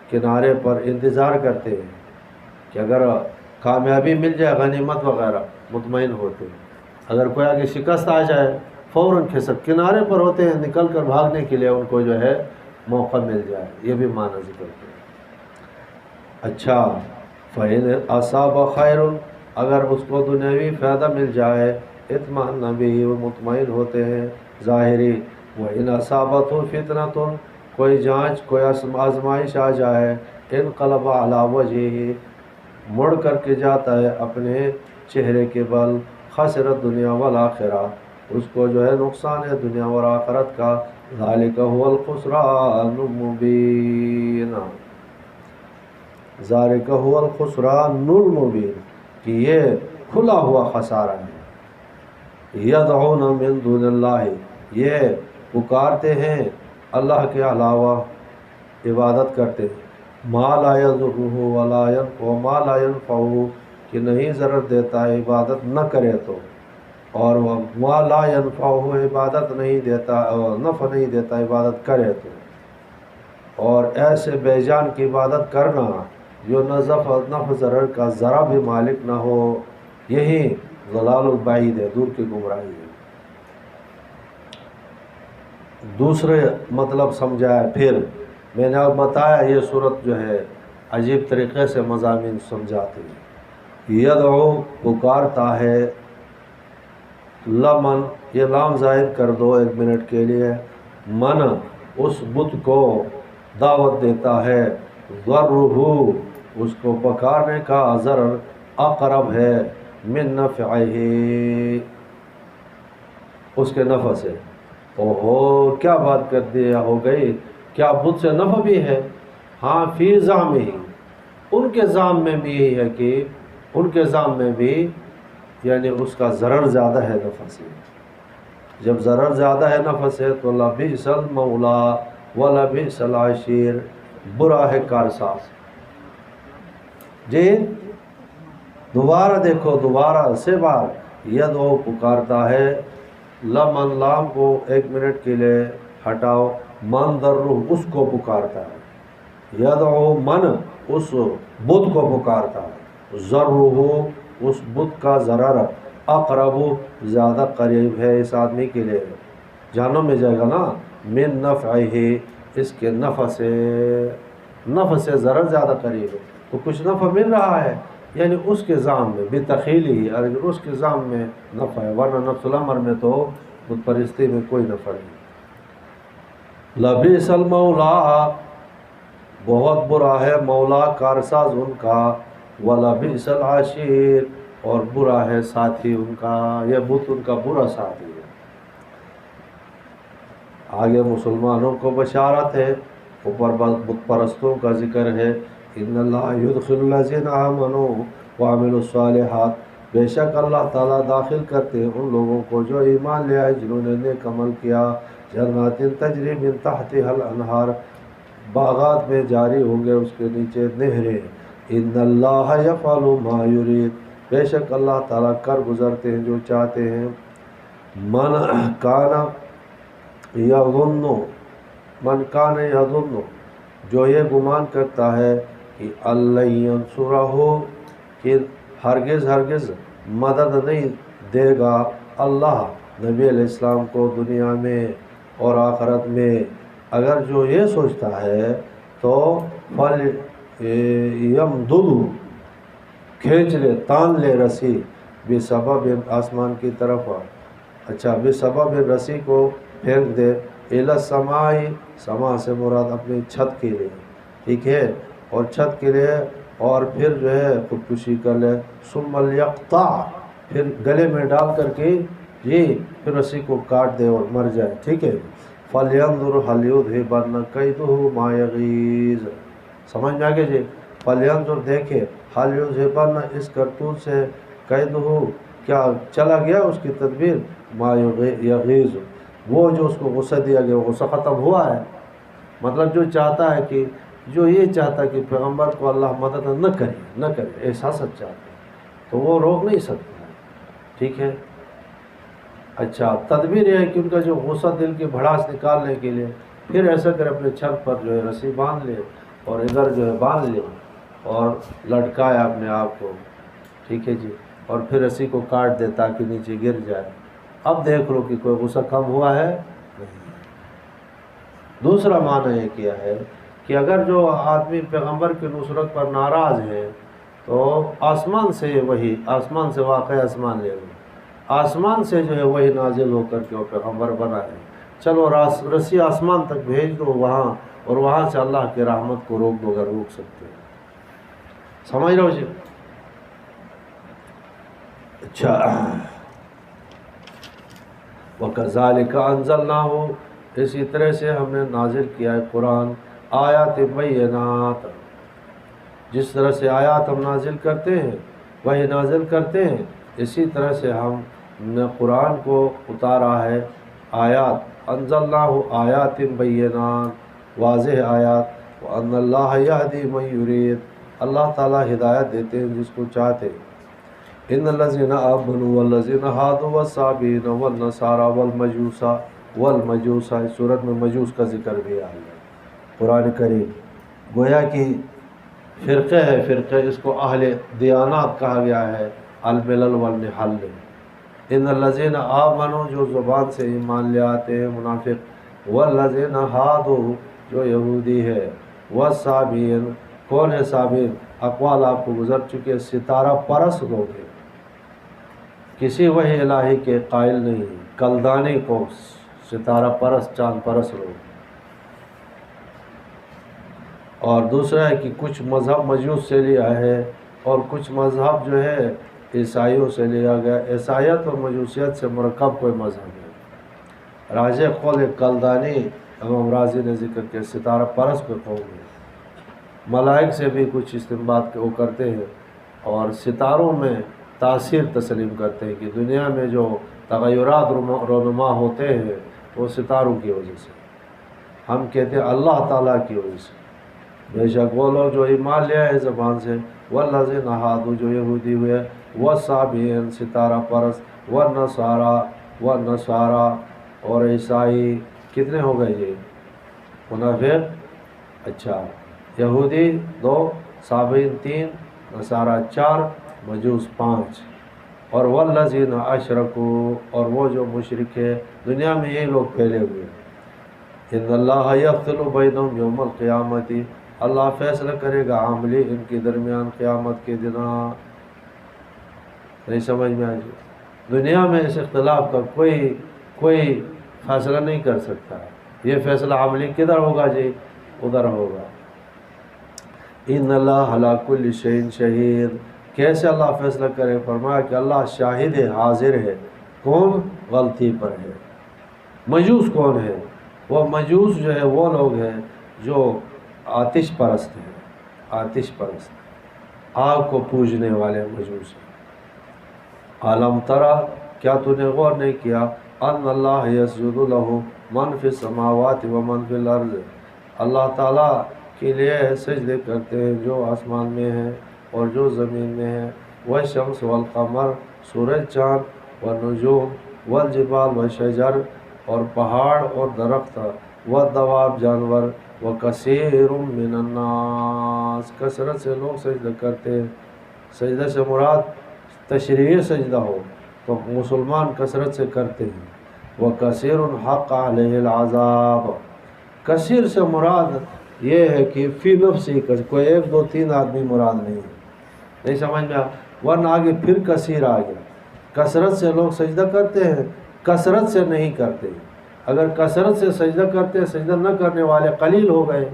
کنارے پر انتظار کرتے ہیں کہ اگر کامیابی مل جائے، غنیمت وغیرہ، مطمئن ہوتے ہیں۔ اگر کوئی آگے شکست آ جائے فوراً کھسک کنارے پر ہوتے ہیں، نکل کر بھاگنے کے لیے ان کو جو ہے موقع مل جائے، یہ بھی معنی ذکر کیا۔ اچھا، فَإِنْ أَصَابَ خَيْرٌ، اگر اس کو دنیاوی فائدہ مل جائے، اطمئن بِهِ، وہ مطمئن ہوتے ہیں ظاہری۔ وَإِنْ أَصَابَتْهُ فِتْنَةٌ، کوئی جانچ، کوئی آزمائش آ جائے، انقلب علی وجہہ، مڑ کر کے جاتا ہے اپنے چہرے کے بل، خسرت دنیا والآخرہ، اس کو جو ہے نقصان ہے دنیا اور آخرت کا، ذالک هو الخسران المبین، ذالک هو الخسران المبین، کہ یہ کھلا ہوا خسارہ ہے۔ یدعون من دون اللہ، یہ پکارتے ہیں اللہ کے علاوہ، عبادت کرتے ہیں، ما لا یضرہ ولا ینفعہ، ما لا ینفعہ، کہ نہیں ضرر دیتا ہے عبادت نہ کرے تو، اور ما لا ینفعہ، عبادت نہیں دیتا اور نفع نہیں دیتا عبادت کرے تو، اور ایسے بے جان کی عبادت کرنا جو نفع ضرر کا ذرا بھی مالک نہ ہو، یہی ضلال البعید ہے، دور کی گمراہی ہے۔ دوسرے مطلب سمجھایا، پھر میں نے اب بتایا یہ صورت جو ہے عجیب طریقے سے مضامین سمجھاتی ہے۔ یدعو، پکارتا ہے، لمن، یہ لام زائد کر دو 1 منٹ کے لیے، من، اس بت کو دعوت دیتا ہے، ضرہ، اس کو پکارنے کا ضرر اقرب ہے، من نفعہ، اس کے نفع سے۔ اوہو، کیا بات کر دیا ہو گئی، کیا بت سے نفع بھی ہے؟ ہاں، فی زعمہ، ان کے زعم میں بھی یہی ہے کہ ان کے زعم میں بھی یعنی اس کا ضرر زیادہ ہے نفع سے۔ جب ضرر زیادہ ہے نفع سے تو لبئس المولا ولبئس العشیر، برا ہے کارساز۔ جی دوبارہ دیکھو، دوبارہ سے بار، یدعو، پکارتا ہے، لمن، لام کو 1 منٹ کے لیے ہٹاؤ، من ضرہ، اس کو پکارتا ہے، یدعو، من، اس بت کو پکارتا ہے، ضرہ، اس بت کا ضرر، اقرب، زیادہ قریب ہے اس آدمی کے لیے، جانوں میں جائے گا نا، من نفعہ، اس کے نفع سے ضرر زیادہ قریب ہے، تو کچھ نفع مل رہا ہے، یعنی اس کے زعم میں بتخیلی، اگر اس کے زعم میں نفع ہے، ورنہ نفس الامر میں تو بت پرستی میں کوئی نفع نہیں۔ لبئس المولا، بہت برا ہے مولا، کارساز ان کا، ولبئس العشیر، اور برا ہے ساتھی ان کا، یہ بت ان کا برا ساتھی ہے۔ آگے مسلمانوں کو بشارت ہے، اوپر بت پرستوں کا ذکر ہے، ان اللہ یدخل الذین آمنوا وعملوا الصالحات، بے شک اللہ تعالیٰ داخل کرتے ہیں ان لوگوں کو جو ایمان لے آئے، جنہوں نے نیک عمل کیا، جنات تجری من تحتها الانہار، باغات میں جاری ہوں گے اس کے نیچے نہریں، ان اللہ یفعل ما یرید، بے شک اللہ تعالیٰ کر گزرتے ہیں جو چاہتے ہیں۔ من کان یظن، جو یہ گمان کرتا ہے کہ اللہ ینصرہ، کہ ہرگز مدد نہیں دے گا اللہ نبی علیہ السلام کو دنیا میں اور آخرت میں، اگر جو یہ سوچتا ہے تو یمدد، کھینچ لے، تان لے رسی، بسبب، آسمان کی طرف، اچھا، بسبب رسی کو پھینک دے، الی السماء، سما سے مراد اپنی چھت کے لیے، ٹھیک ہے، اور چھت کے لیے، اور پھر جو ہے خودکشی کر لے، ثم لیقطع، پھر گلے میں ڈال کر کے پھر رسی کو کاٹ دے اور مر جائے، ٹھیک ہے۔ فَلْيَنْظُرْ هَلْ يُذْهِبَنَّ كَيْدُهُ مَا يَغِيظُ، سمجھ میں آگے جی، فَلْيَنْظُرْ، دیکھے، هَلْ يُذْهِبَنَّ، اس کرتوت سے، كَيْدُهُ، کیا چلا گیا اس کی تدبیر، ما یغیظ، وہ جو اس کو غصہ دیا گیا، غصہ ختم ہوا ہے، مطلب جو چاہتا ہے کہ جو یہ چاہتا ہے کہ پیغمبر کو اللہ مدد نہ کرے ایسا سچ چاہتا ہے تو وہ روک نہیں سکتا ہے، ٹھیک ہے۔ اچھا، تدبیر یہ ہے کہ ان کا جو غصہ دل کی بھڑاس نکالنے کے لیے پھر ایسا کر اپنے چھت پر جو ہے رسی باندھ لے اور ادھر جو ہے باندھ لے اور لٹکائے اپنے آپ کو، ٹھیک ہے جی، اور پھر رسی کو کاٹ دے تاکہ نیچے گر جائے۔ اب دیکھ لو کہ کوئی غصہ کم ہوا ہے؟ نہیں۔ دوسرا معنی یہ کیا ہے کہ اگر جو آدمی پیغمبر کی نصرت پر ناراض ہے تو آسمان سے واقع آسمان لے لو، آسمان سے جو ہے وہی نازل ہو کر کے وہ پیغمبر بنا ہے، چلو رسی آسمان تک بھیج دو وہاں، اور وہاں سے اللہ کی رحمت کو روک دو اگر روک سکتے ہیں۔ سمجھ رہے ہو جی؟ اچھا، وَكَذَلِكَ أَنزَلْنَاهُ، اسی طرح سے ہم نے نازل کیا ہے قرآن، آیات بینات، جس طرح سے آیات ہم نازل کرتے ہیں وہی نازل کرتے ہیں، اسی طرح سے ہم نے قرآن کو اتارا ہے آیات، انزلناہ آیات بینات، واضح آیات، وَأَنَّ اللَّهَ يَهْدِي مَن يُرِيدُ، اللہ تعالیٰ ہدایت دیتے ہیں جس کو چاہتے ہیں۔ ان الذين آمنوا والذين هادوا والصابئين والنصارى والمجوس، اس صورت میں مجوس کا ذکر بھی آیا ہے۔ قرآن کریم گویا کہ فرقے ہے، فرقے، اس کو اہل دیانات کہا گیا ہے، الملل والنحل۔ ان الذين آمنوا، جو زبان سے ایمان لے آتے ہیں منافق، والذين هادوا، جو یہودی ہے، والصابئین، کون ہے صابئین؟ اقوال آپ کو گزر چکے، ستارہ پرست لوگ ہیں، کسی وحی الہی کے قائل نہیں، کلدانی کو ستارہ پرست، چاند پرست لوگ۔ اور دوسرا ہے کہ کچھ مذہب مجوس سے لیا ہے اور کچھ مذہب جو ہے عیسائیوں سے لیا گیا، عیسائیت اور مجوسیت سے مرکب کوئی مذہب ہے۔ راجح قول کلدانی امام راضی نے ذکر کیا، ستارہ پرست پہ قول ہے، ملائک سے بھی کچھ استنباط وہ کرتے ہیں اور ستاروں میں تاثیر تسلیم کرتے ہیں کہ دنیا میں جو تغیرات رونما ہوتے ہیں وہ ستاروں کی وجہ سے، ہم کہتے ہیں اللہ تعالیٰ کی وجہ سے۔ بے شک وہ لوگ جو ایمان لیا ہے زبان سے، والذین ہادوا، جو یہودی ہوئے، والصابئین، ستارہ پرست، والنصارى، اور عیسائی، کتنے ہو گئے یہ منافق؟ اچھا، یہودی 2، صابئین 3، نصارہ 4، مجوس 5، اور والذین اشرکوا، اور وہ جو مشرک ہے، دنیا میں یہ لوگ پھیلے ہوئے ہیں۔ ان اللہ یفصل بینہم یوم القیامۃ، اللہ فیصلہ کرے گا عاملی ان کے درمیان قیامت کے دن۔ نہیں سمجھ میں آئی؟ دنیا میں اس اختلاف کا کوئی فیصلہ نہیں کر سکتا، یہ فیصلہ عملی کدھر ہوگا جی؟ ادھر ہوگا۔ ان اللہ علی کل شیء شہید، کیسے اللہ فیصلہ کرے؟ فرمایا کہ اللہ شاہد ہے، حاضر ہے، کون غلطی پر ہے۔ مجوس کون ہے؟ وہ مجوس جو ہے وہ لوگ ہیں جو آتش پرست ہیں، آتش پرست، آگ کو پوجنے والے مجوس ہیں۔ عالم ترا، کیا تو نے غور نہیں کیا؟ ان اللہ یسجد لہ من فی السماوات و من فی الارض، اللہ تعالیٰ کے لیے سجدے کرتے ہیں جو آسمان میں ہیں اور جو زمین میں ہیں، والشمس والقمر، سورج چاند، والنجوم والجبال والشجر، اور پہاڑ اور درخت، والدواب جانور، وکثیر من الناس، کثرت سے لوگ سجدہ کرتے ہیں۔ سجدہ سے مراد تشریعی سجدہ ہو تو مسلمان کثرت سے کرتے ہیں۔ وکثیر حق علیہ العذاب، کثیر سے مراد یہ ہے کہ فی نفسی، کوئی 1 2 3 آدمی مراد نہیں ہے، نہیں سمجھ میں؟ ورنہ آگے پھر کثیر آ گیا، کثرت سے لوگ سجدہ کرتے ہیں، کثرت سے نہیں کرتے۔ اگر کثرت سے سجدہ کرتے ہیں، سجدہ نہ کرنے والے قلیل ہو گئے،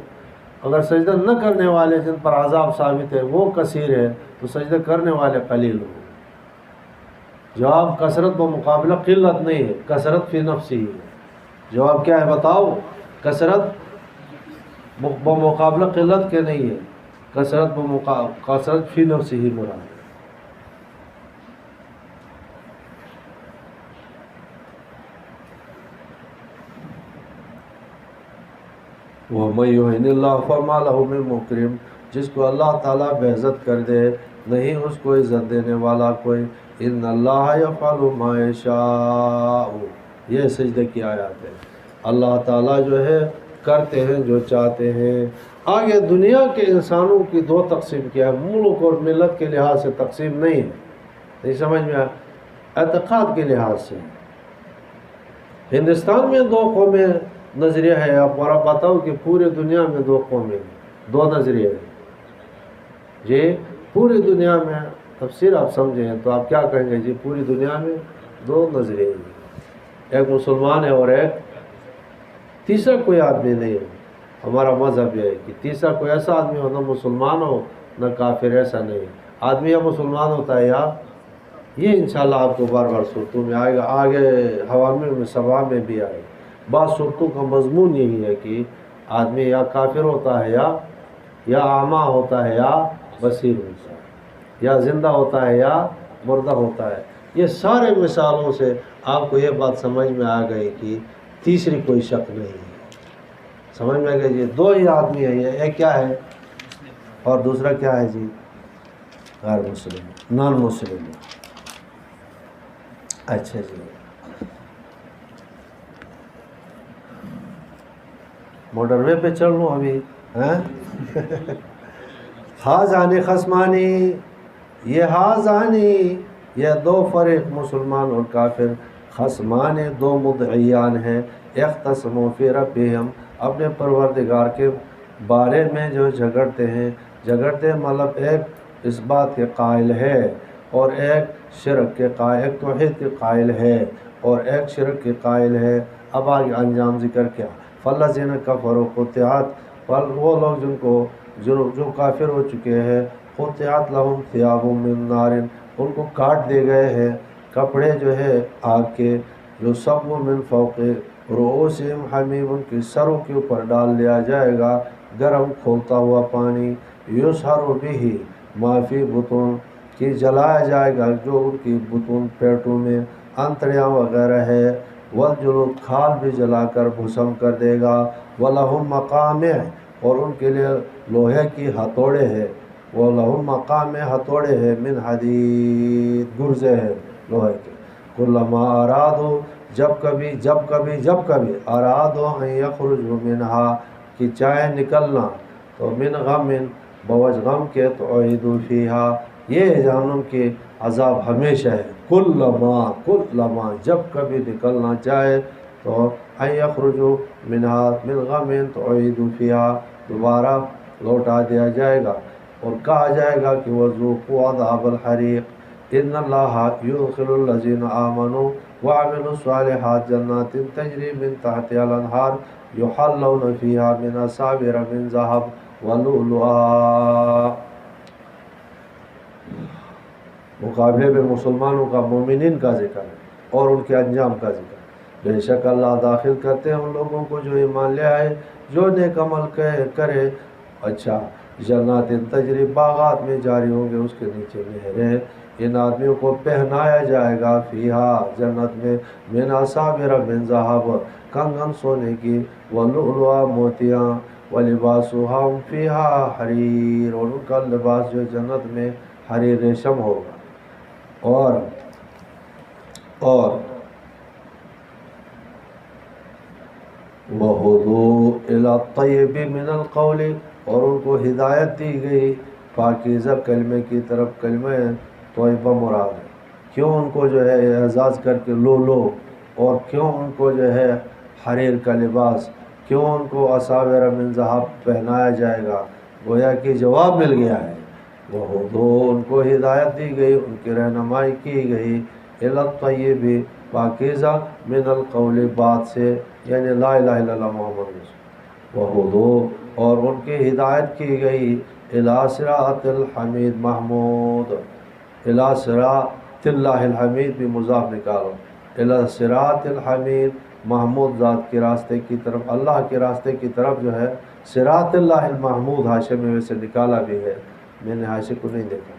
اگر سجدہ نہ کرنے والے جن پر عذاب ثابت ہے وہ کثیر ہے تو سجدہ کرنے والے قلیل ہو گئے۔ جواب کثرت بمقابلہ قلت نہیں ہے، کثرت فی نفسی ہی ہے۔ جواب کیا ہے بتاؤ؟ کثرت بمقابلہ قلت کے نہیں ہے، کثرت فی نفسی ہی مراد ہے۔ وَمَن يُهِنِ اللَّهُ فَمَا لَهُ مِن مُکرم، جس کو اللہ تعالیٰ بے عزت کر دے نہیں اس کو عزت دینے والا کوئی۔ ان اللہ یفعل ما یشاء، یہ سجدے کی آیات ہے۔ اللہ تعالیٰ جو ہے کرتے ہیں جو چاہتے ہیں۔ آگے دنیا کے انسانوں کی دو تقسیم کیا ہے، ملک اور ملت کے لحاظ سے تقسیم نہیں ہے، نہیں سمجھ میں آیا، اعتقاد کے لحاظ سے۔ ہندوستان میں دو قومیں نظریہ ہے، آپ اور آپ بتاؤ کہ پورے دنیا میں دو قومیں دو نظریے ہیں جی، پوری دنیا میں تفسیر آپ سمجھیں تو آپ کیا کہیں گے جی؟ پوری دنیا میں دو نظریے ہیں، ایک مسلمان ہے اور ایک تیسرا کوئی آدمی نہیں ہے۔ ہمارا مذہب یہ ہے کہ تیسرا کوئی ایسا آدمی ہو، نہ مسلمان ہو نہ کافر، ایسا نہیں۔ آدمی یا مسلمان ہوتا ہے یا، یہ انشاءاللہ آپ کو بار بار صورتوں میں آئے گا، آگے حوامل میں سبا میں بھی آئے گا۔ بعض صورتوں کا مضمون یہی ہے کہ آدمی یا کافر ہوتا ہے یا اعمیٰ ہوتا ہے یا بصیر ہوتا ہے، یا زندہ ہوتا ہے یا مردہ ہوتا ہے۔ یہ سارے مثالوں سے آپ کو یہ بات سمجھ میں آ گئی کہ تیسری کوئی شک نہیں ہے۔ سمجھ میں آ گئی جی؟ دو ہی آدمی ہیں، یہ ایک کیا ہے اور دوسرا کیا ہے جی؟ غیر مسلم، نان مسلم۔ اچھا جی، موٹر وے پہ چل لوں ابھی؟ حاذانی خصمانی، یہ حاذانی یہ دو فریق مسلمان اور کافر، خصمان دو مدعیان ہیں، اختصموا فی ربہم اپنے پروردگار کے بارے میں جو جھگڑتے ہیں مطلب ایک اس بات کے قائل ہے اور ایک شرک کے قائل، ایک توحید کے قائل ہے اور ایک شرک کے قائل ہے۔ اب آگے انجام ذکر کیا؟ فالذین کفروا قطعت، وہ لوگ جو کافر ہو چکے ہیں، قطعت لہم ثیاب من نار، ان کو کاٹ دے گئے ہیں کپڑے جو ہے آگ کے، جو سب من فوق رؤوسہم حمیم، ان کی سروں کے اوپر ڈال دیا جائے گا گرم کھولتا ہوا پانی، یسحر بہ ما فی بطون، کہ جلایا جائے گا جو ان کی بطون پیٹوں میں انتڑیاں وغیرہ ہے، والجلود کھال بھی جلا کر بھسم کر دے گا، وَلَهُمْ مَقَامِعْ اور ان کے لیے لوہے کی ہتھوڑے ہے، وَلَهُمْ مَقَامِعْ ہتھوڑے ہے، من حدید گرزے ہیں لوہے کے، کلما ارادو جب کبھی ارادو ان یخرجوا منہا کہ چاہے نکلنا، تو من غم بوجھ غم کے، تو اعیدوا فیہا یہ جہنم کے عذاب ہمیشہ ہے، کلما جب کبھی نکلنا چاہے تو ان یخرجوا منہا من غم تو اعیدوا فیہا دوبارہ لوٹا دیا جائے گا اور کہا جائے گا کہ وذوقوا عذاب الحریق، ان اللہ یدخل الذین آمنوا وعملوا الصالحات جنات تجری من تحتها الانہار یحلون فیہا من اساور من ذہب ولؤلؤا۔ مقابلے میں مسلمانوں کا، مومنین کا ذکر ہے اور ان کے انجام کا ذکر ہے۔ بے شک اللہ داخل کرتے ہیں ان لوگوں کو جو ایمان لے آئے، جو نیک عمل کرے، اچھا جنات تجری باغات میں جاری ہوں گے اس کے نیچے نہریں، ان آدمیوں کو پہنایا جائے گا فیہا جنت میں من اساور من ذہب کنگن سونے کی، ولؤلؤا موتیاں، ولباسہم فیہا حریر اور ان کا لباس جو جنت میں حریر ریشم ہوگا، اور وَهُدُوا إِلَى الطَّيِّبِ مِنَ الْقَوْلِ اور ان کو ہدایت دی گئی پاکیزہ کلمے کی طرف، کلمہ طیبہ مراد ہے۔ کیوں ان کو جو ہے اعزاز کر کے لو اور کیوں ان کو جو ہے حریر کا لباس، کیوں ان کو اساور من ذہب پہنایا جائے گا؟ گویا کہ جواب مل گیا ہے۔ وَهُدُوا ان کو ہدایت دی گئی، ان کی رہنمائی کی گئی، إِلَى الطَّيِّبِ پاکیزہ من القول بات سے، یعنی لا الہ الا اللہ محمد رسول۔ وَهُدُوا اور ان کی ہدایت کی گئی إِلَى صراط الحمید محمود، إِلَى صراط اللہ الحمید بھی مضاف نکالو، إِلَى صراط الحمید محمود ذات کے راستے کی طرف، اللہ کے راستے کی طرف جو ہے صراط اللہ المحمود، حاشیے میں ویسے نکالا بھی ہے، میں نے حاشیے کو نہیں دیکھا،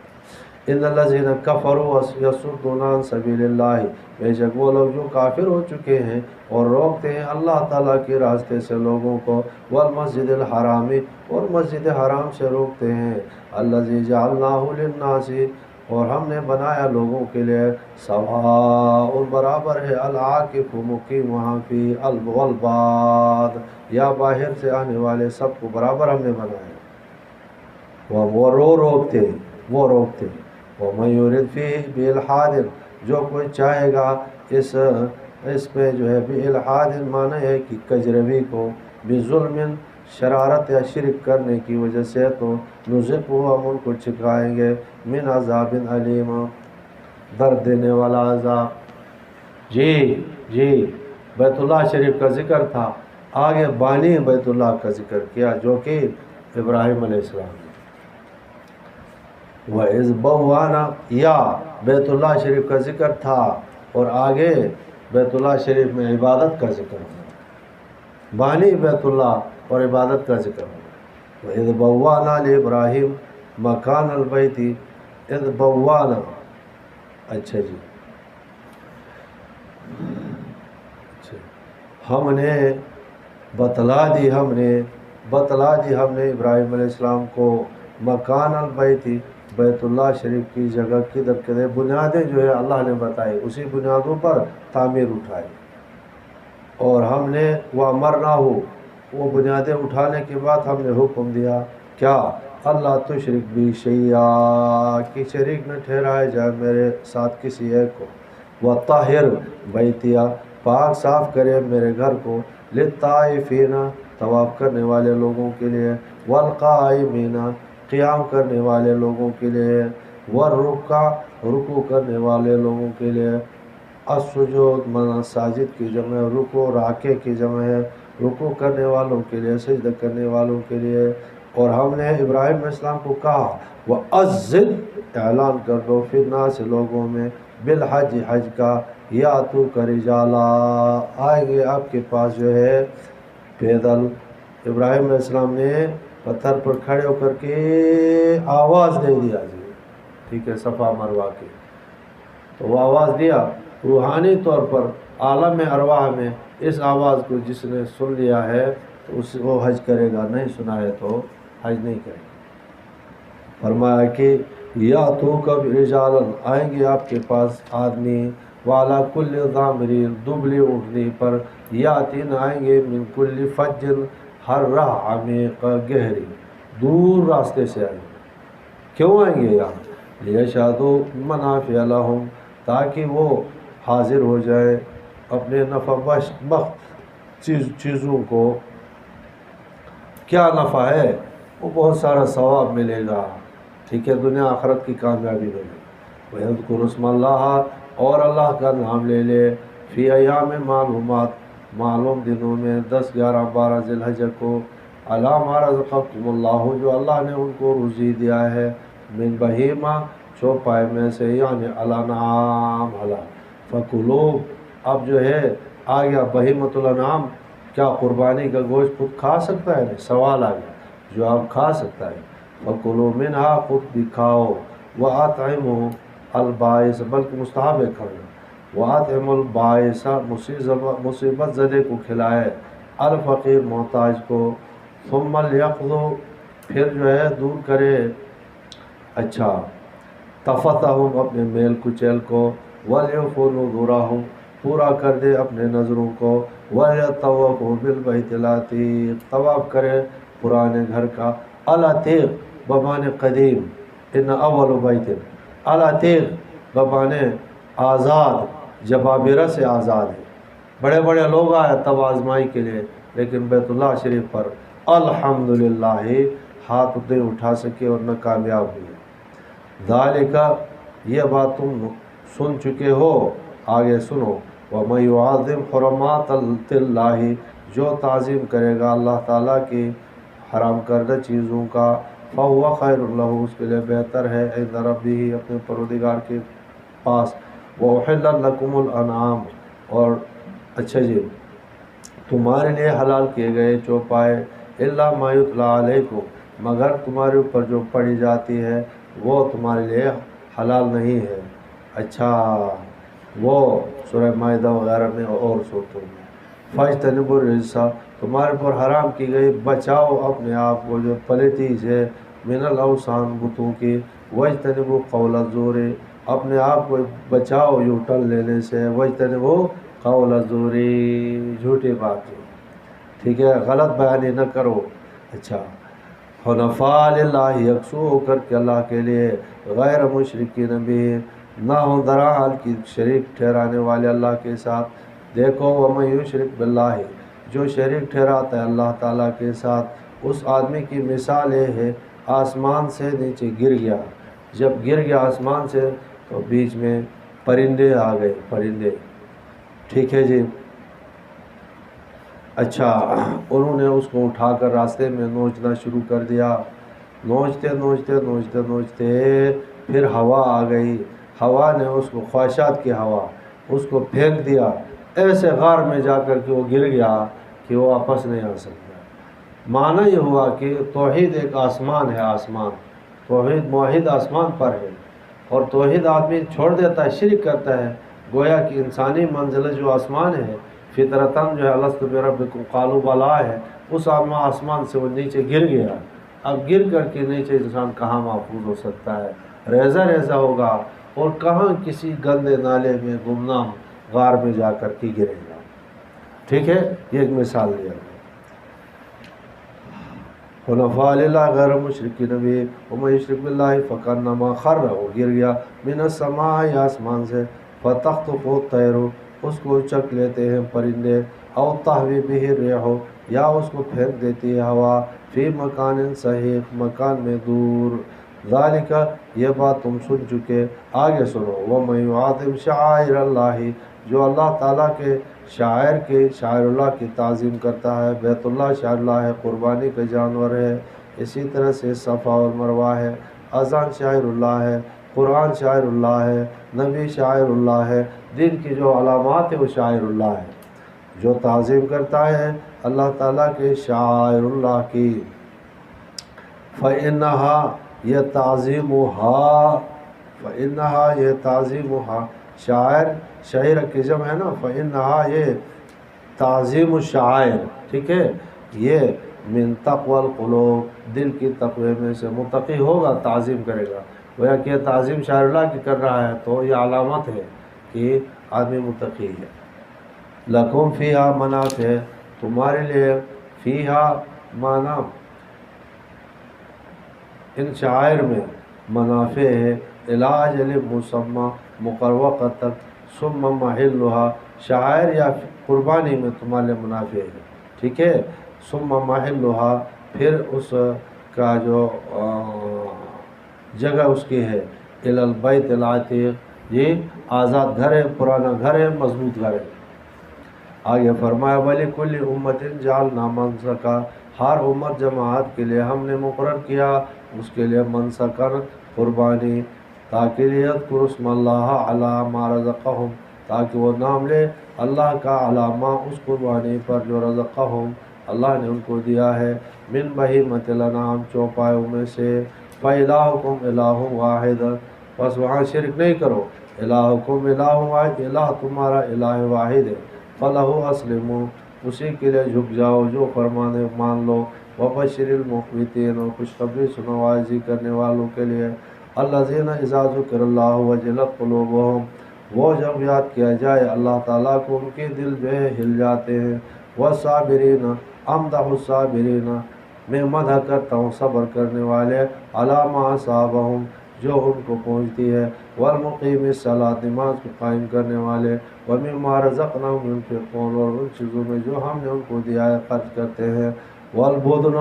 ان الذین کفروا یصدون عن سبیل اللہ، بے شک وہ لوگ جو کافر ہو چکے ہیں اور روکتے ہیں اللہ تعالیٰ کے راستے سے لوگوں کو، والمسجد الحرام، اور مسجد حرام سے روکتے ہیں، الذی جعلناہ للناس، اور ہم نے بنایا لوگوں کے لیے، سواء برابر ہے، العاکف مقیم وہاں فی والباد، یا باہر سے آنے والے سب کو برابر ہم نے بنایا۔ وہ روکتے، وہ روکتے، وَمَن يُرِدْ فِيهِ بِإِلْحَادٍ، جو کوئی چاہے گا اس میں جو ہے بِإِلْحَادٍ معنی ہے کہ کجروی کو، بِظُلْمٍ شرارت یا شرک کرنے کی وجہ سے، تو نُذِقْهُ ہم ان کو چکھائیں گے، من عذاب علیم، درد دینے والا عذاب۔ جی بیت اللہ شریف کا ذکر تھا، آگے بانی بیت اللہ کا ذکر کیا جو کہ ابراہیم علیہ السلام۔ وَإِذْ بَوَّأْنَا، یا بیت اللہ شریف کا ذکر تھا اور آگے بیت اللہ شریف میں عبادت کا ذکر ہوا، بانی بیت اللہ اور عبادت کا ذکر ہوا۔ وَإِذْ بَوَّأْنَا لِإِبْرَاهِيمَ مَكَانَ الْبَيْتِ، اِذْ بَوَّأْنَا، اچھا جی، ہم نے بتلا دی ہم نے ابراہیم علیہ السلام کو مکان البیت، بیت اللہ شریف کی جگہ کدھر بنیادیں جو ہے اللہ نے بتائی، اسی بنیادوں پر تعمیر اٹھائی، اور ہم نے وَأَمَرْنَاهُ، وہ بنیادیں اٹھانے کے بعد ہم نے حکم دیا کیا، اللہ تشرک بی شیئا، کہ شریک نہ ٹھہرائے جائے میرے ساتھ کسی ایک کو، وَطَهِّرْ بَيْتِیَ، پاک صاف کرے میرے گھر کو، لِلطَّائِفِینَ، طواف کرنے والے لوگوں کے لیے، وَالْقَائِمِینَ، قیام کرنے والے لوگوں کے لیے، والرکع، رکوع کرنے والے لوگوں کے لیے، السجود من ساجد کی جمع ہے، رکوع راکع کی جمع ہے، رکوع کرنے والوں کے لیے، سجدہ کرنے والوں کے لیے۔ اور ہم نے ابراہیم علیہ السلام کو کہا وَأَذِّن، اعلان کر دو، فی الناس، لوگوں میں، بالحج، حج کا، یاتوک رجالا، آئیں گے آپ کے پاس جو ہے پیدل۔ ابراہیم علیہ السلام نے پتھر پر کھڑے ہو کر کے آواز دے دیا جی، ٹھیک ہے، صفا مروہ کی، تو وہ آواز دیا، روحانی طور پر عالم ارواح میں اس آواز کو جس نے سن لیا ہے تو اس وہ حج کرے گا، نہیں سنا ہے تو حج نہیں کرے گا۔ فرمایا کہ یا تو کب رجالن، آئیں گے آپ کے پاس آدمی، والا کل ضامر، دبلی اٹھنی پر، یاتین، آئیں گے، من کل فج، ہر راہ عمیق، گہری، دور راستے سے آئیں گے۔ کیوں آئیں گے یہاں؟ لیشہدوا منافع لہم، تاکہ وہ حاضر ہو جائے اپنے نفع بخش چیزوں کو۔ کیا نفع ہے؟ وہ بہت سارا ثواب ملے گا، ٹھیک ہے، دنیا آخرت کی کامیابی ملے گی۔ وَيَذْكُرُ اسْمَ اللَّهَ، اور اللہ کا نام لے لے، فی ایام معلومات، معلوم دنوں میں، 10، 11، 12 ذی الحجہ کو، علی ما رزقکم اللہ، جو اللہ نے ان کو روزی دیا ہے، من بہیمہ، چوپائے میں سے، یعنی الانعام، حلال، فکلوا، اب جو ہے آ گیا بہیمۃ الانعام، کیا قربانی کا گوشت خود کھا سکتا ہے؟ نہیں، سوال آ گیا، جو آپ کھا سکتا ہے، فکلوا منہا، خود بھی کھاؤ، وَأَطْعِمُوا البائس، بلکہ مستحب ہے کھانا، وَأَطْعِمُوا البائس، مصیبت زدے کو کھلائے، الفقیر، محتاج کو، ثم ليقضوا، پھر جو ہے دور کرے، اچھا، تفثہم، اپنے میل کچیل کو، وَلْيُوفُوا نُذُورَهُمْ، پورا کر دے اپنے نظروں کو، وَلْيَطَّوَّفُوا بِالْبَيْتِ الْعَتِیقِ، طواف کرے پرانے گھر کا، العتیق بمعنی قدیم، ان اول بیت، العتیق بمعنی آزاد، جبابرہ سے آزاد ہے، بڑے بڑے لوگ آئے تب آزمائی کے لیے، لیکن بیت اللہ شریف پر الحمدللہ ہاتھ نہیں اٹھا سکے اور نہ کامیاب ہوئے۔ ذالک، یہ بات تم سن چکے ہو، آگے سنو، وَمَن يُعَظِّمْ حُرُمَاتَ اللَّہِ، جو تعظیم کرے گا اللہ تعالیٰ کی حرام کردہ چیزوں کا، فَهُوَ خَيْرٌ لَهُ، اس کے لیے بہتر ہے، عند ربہ، اپنے پروردگار کے پاس، وَأُحِلَّتْ لَكُمُ الْأَنْعَامُ، اور اچھا جی، تمہارے لیے حلال کیے گئے چوپائے، الا ما یتلی علیکم، مگر تمہارے اوپر جو پڑھی جاتی ہے وہ تمہارے لیے حلال نہیں ہے۔ اچھا وہ سورہ مائدہ وغیرہ میں اور صورتوں میں فاجتنبوا الرجس، تمہارے پر حرام کی گئی، بچاؤ اپنے آپ کو جو پلیتی سے، من الاوثان بتوں کی، واجتنبوا قول الزور، اپنے آپ کو بچاؤ یوٹل لینے سے، واجتنبوا قول الزور، جھوٹی بات جو، ٹھیک ہے، غلط بیانی نہ کرو۔ اچھا حنفاء للہ، یکسو ہو کر کے اللہ کے لیے، غیر مشرکین بھی، نہ ہو درحال کی شریک ٹھہرانے والے اللہ کے ساتھ۔ دیکھو ومن یشرک باللہ، جو شریک ٹھہراتا ہے اللہ تعالیٰ کے ساتھ، اس آدمی کی مثال یہ ہے آسمان سے نیچے گر گیا، جب گر گیا آسمان سے تو بیچ میں پرندے آ گئے، پرندے، ٹھیک ہے جی۔ اچھا انہوں نے اس کو اٹھا کر راستے میں نوچنا شروع کر دیا، نوچتے نوچتے نوچتے نوچتے پھر ہوا آ گئی، ہوا نے اس کو، خواہشات کی ہوا، اس کو پھینک دیا ایسے غار میں جا کر کے وہ گر گیا کہ وہ واپس نہیں آ سکتا۔ معنی یہ ہوا کہ توحید ایک آسمان ہے، آسمان، توحید موحد آسمان پر ہے، اور توحید آدمی چھوڑ دیتا ہے، شرک کرتا ہے، گویا کہ انسانی منزل جو آسمان ہے، فطرتاً جو ہے الست بربکم قالوا بلا ہے، اس آسمان سے وہ نیچے گر گیا۔ اب گر کر کے نیچے انسان کہاں محفوظ ہو سکتا ہے، ریزہ ریزہ ہوگا، اور کہاں کسی گندے نالے میں گمنام غار میں جا کر کے گرے گا، ٹھیک ہے، یہ ایک مثال دیا گیا۔ حنفاء للہ غیر مشرکین بھی، ومن یشرک باللہ فکانما خر، وہ گر گیا، من السماء، آسمان سے، فتخطفہ الطیر، اس کو چک لیتے ہیں پرندے، او تہوی بہ الریح، یا اس کو پھینک دیتی ہے ہوا، فی مکان سحیق، مکان میں دور، ذالک، یہ بات تم سن چکے، آگے سنو، ومن یعظم شعائر اللہ، جو اللہ تعالیٰ کے شاعر اللہ کی تعظیم کرتا ہے، بیت اللہ شاعر اللہ ہے، قربانی کا جانور ہے، اسی طرح سے صفا اور مروہ ہے، اذان شاعر اللہ ہے، قرآن شاعر اللہ ہے، نبی شاعر اللہ ہے، دین کی جو علامات ہے وہ شاعر اللہ ہے، جو تعظیم کرتا ہے اللہ تعالیٰ کے شاعر اللہ کی، فَإِنَّهَا، یہ تعظیمها، شاعر کی جمع ہے نا، فَإِنَّهَا، یہ تعظیم الشعائر، ٹھیک ہے، یہ من تقوی القلوب، دل کی تقوی میں سے، متقی ہوگا تعظیم کرے گا، گویا کہ یہ تعظیم شاعر اللہ کی کر رہا ہے تو یہ علامت ہے کہ آدمی متقی ہے۔ لکم فیہا منافع، تمہارے لیے، فیہا مانا ان شاعر میں منافع ہے، علاج مسمى، مقرر وقت تک، ثم محلھا، شاعر یا قربانی میں تمہارے لیے منافع ہے، ٹھیک ہے، ثم محلھا، پھر اس کا جو جگہ اس کی ہے، الی البیت العتیق، یہ آزاد گھر ہے، پرانا گھر ہے، مضبوط گھر ہے۔ آگے فرمایا وَلِكُلِّ أُمَّةٍ جَعَلْنَا مَنسَكًا، ہر امت جماعت کے لیے ہم نے مقرر کیا اس کے لیے منسکن، قربانی، تاکہ لیذکروا اسم اللہ علی ما رزقہم، تاکہ وہ نام لے اللہ کا علامہ اس قربانی پر جو رزقہم، اللہ نے ان کو دیا ہے، من بہیمۃ الانعام، چوپایوں میں سے، فَإِلَٰهُكُمْ إِلَٰهٌ وَاحِدٌ، بس وہاں شرک نہیں کرو، الہکم الہ واحد، الہ تمہارا الہ واحد ہے، فَلَهُ أَسْلِمُوا، اسی کے لیے جھک جاؤ، جو فرمانے مان لو، وَبَشِّرِ الْمُخْبِتِينَ، اور خوشخبری سنو واعظی کرنے والوں کے لیے، الَّذِينَ إِذَا ذُكِرَ اللَّهُ وَجِلَتْ قُلُوبُهُمْ، وہ جب یاد کیا جائے اللہ تعالیٰ کو ان کے دل جو ہے ہل جاتے ہیں، وَالصَّابِرِينَ، أَمْدَحُ الصَّابِرِينَ، میں مدح کرتا ہوں صبر کرنے والے، عَلَىٰ مَا أَصَابَهُمْ، جو ان کو پہنچتی ہے، وَالْمُقِيمِ الصَّلَاةِ، نماز کو قائم کرنے والے، وَمِمَّا رَزَقْنَاهُمْ يُنْفِقُونَ، اور ان چیزوں میں جو ہم نے ان کو دیا ہے خرچ کرتے ہیں، وَالْبُدْنَ،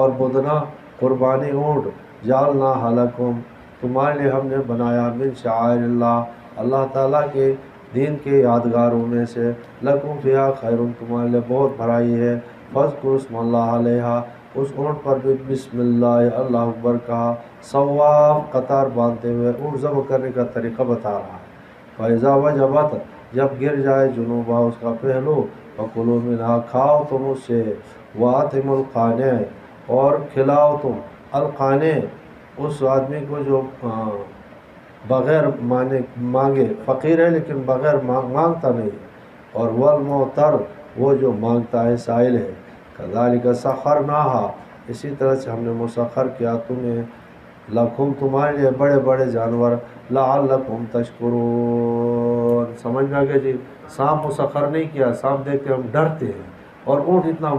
اور بدنہ قربانی اونٹ، جعلناها لَكُمْ، تمہارے لیے ہم نے بنایا، من شعائر اللہ، اللہ تعالیٰ کے دین کے یادگاروں میں سے، لَكُمْ فِيهَا خَيْرٌ، تمہارے لیے بہت بھلائی ہے، فَاذْكُرُوا اسْمَ اللَّهِ عَلَيْهَا، اس اونٹ پر بھی بسم اللہ اللہ اکبر کہا، صواف، قطار باندھتے ہوئے، اونٹ ذبح کرنے کا طریقہ بتا رہا ہے، فَإِذَا وَجَبَتْ، جب گر جائے جنوبہ، اس کا پہلو، فَكُلُوا مِنْهَا، کھاؤ تم اس سے، وَأَطْعِمُوا الْقَانِعَ، اور کھلاؤ تم، القانع، اس آدمی کو جو بغیر مانگے، فقیر ہے لیکن بغیر مانگتا نہیں، اور والمعتر وہ جو مانگتا ہے سائل ہے۔ کذالک سخرناہا اسی طرح سے ہم نے مسخر کیا تمہیں، لکھم تمہارے لیے بڑے بڑے جانور، لعلکم تشکرون۔ سمجھ میں آ گیا جی؟ سانپ مسخر نہیں کیا، سانپ دیکھ کے ہم ڈرتے ہیں، اور اونٹ اتنا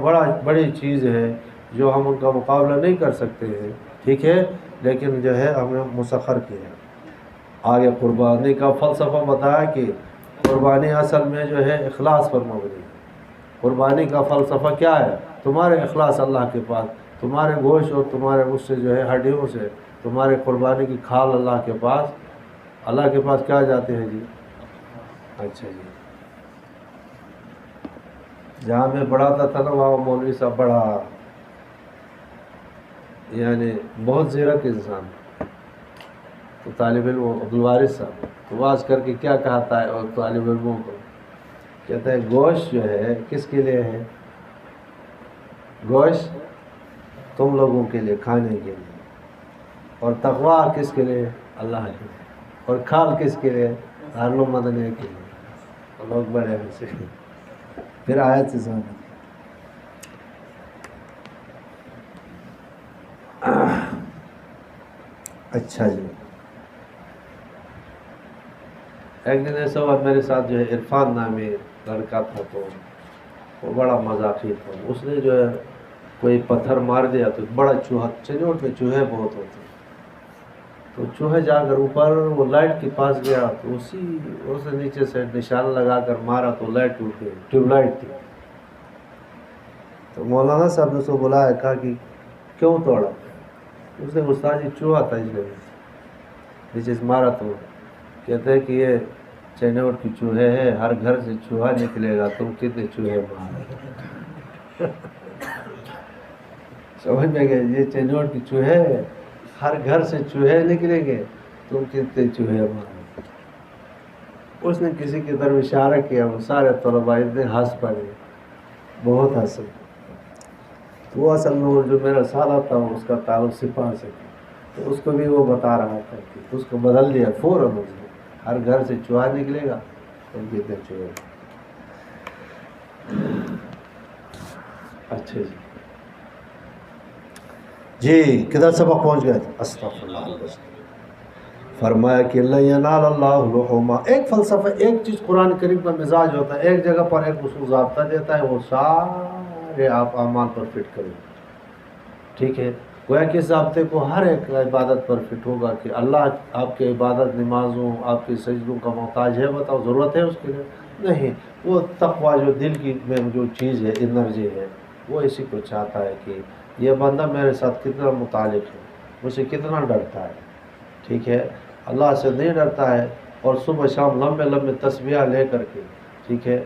بڑی چیز ہے جو ہم ان کا مقابلہ نہیں کر سکتے ہیں، ٹھیک ہے، لیکن جو ہے ہم نے مسخر کیا۔ آگے قربانی کا فلسفہ بتایا کہ قربانی اصل میں جو ہے اخلاص پر مبنی ہے۔ قربانی کا فلسفہ کیا ہے؟ تمہارے اخلاص اللہ کے پاس، تمہارے گوشت اور تمہارے اس سے جو ہے ہڈیوں سے تمہارے قربانی کی کھال اللہ کے پاس کیا جاتے ہیں جی؟ اچھا جی، جہاں میں پڑھاتا تھا نا وہاں مولوی صاحب بڑا یعنی بہت زیرک انسان، تو طالب علم عبدالوارث صاحب تو واز کر کے کیا کہتا ہے، اور طالب علموں کو کہتا ہے گوشت جو ہے کس کے لیے ہے؟ گوشت تم لوگوں کے لیے کھانے کے لیے، اور تقویٰ کس کے لیے؟ اللہ کے لیے، اور کھال کس کے لیے؟ دارالعلوم مدنیہ کے لیے۔ لوگ بڑے سے پھر آیت سے سمجھ۔ اچھا جی، ایک دن ایسا ہوا میرے ساتھ جو ہے عرفان نامی لڑکا تھا، تو وہ بڑا مذاقی تھا، اس نے جو ہے کوئی پتھر مار دیا تو بڑا چوہا، چنوٹ میں چوہے بہت ہوتے، تو چوہے جا کر اوپر وہ لائٹ کے پاس گیا، تو اس نے نیچے سے نشان لگا کر مارا تو لائٹ ٹوٹ گئی، ٹیوب لائٹ تھی۔ تو مولانا صاحب نے اس کو بلایا، کہا کہ کیوں توڑا؟ اس نے استاد جی چوہا تھا اس لیے نیچے سے مارا۔ تو کہتے ہیں کہ یہ چینوٹ کی چوہے ہے، ہر گھر سے چوہا نکلے گا، تم کتنے چوہے مارے؟ سمجھ میں گئے؟ یہ چینوٹ کی چوہے ہے، ہر گھر سے چوہے نکلیں گے، تم کتنے چوہے مارے؟ اس نے کسی کی طرف اشارہ کیا، وہ سارے طلباء اتنے ہنس پڑے، بہت ہنسے۔ تو وہ اصل میں وہ جو میرا سالہ تھا اس کا تعلق سپاہ سے تھا، تو اس کو بھی وہ بتا رہا تھا کہ اس کو بدل دیا فوراً، اس نے ہر گھر سے چوہا نکلے گا، تم کتنے چوہے۔ اچھا جی، کدھر سبق پہنچ گئے؟ استغفر اللہ۔ فرمایا کہ لن ینال اللہ لحوما، ایک فلسفہ، ایک چیز قرآن کریم کا مزاج ہوتا ہے، ایک جگہ پر ایک اصول ضابطہ دیتا ہے، وہ سارے آپ اعمال پر فٹ کریں، ٹھیک ہے؟ گویا کہ اس ضابطے کو ہر ایک عبادت پر فٹ ہوگا کہ اللہ آپ کے عبادت، نمازوں، آپ کے سجدوں کا محتاج ہے، بتاؤ ضرورت ہے اس کے لیے؟ نہیں، وہ تقویٰ جو دل کی میں جو چیز ہے، انرجی ہے، وہ اسی کو چاہتا ہے کہ یہ بندہ میرے ساتھ کتنا متعلق ہے، مجھ سے کتنا ڈرتا ہے، ٹھیک ہے؟ اللہ سے نہیں ڈرتا ہے، اور صبح شام لمبے لمبے تسبیحہ لے کر کے، ٹھیک ہے،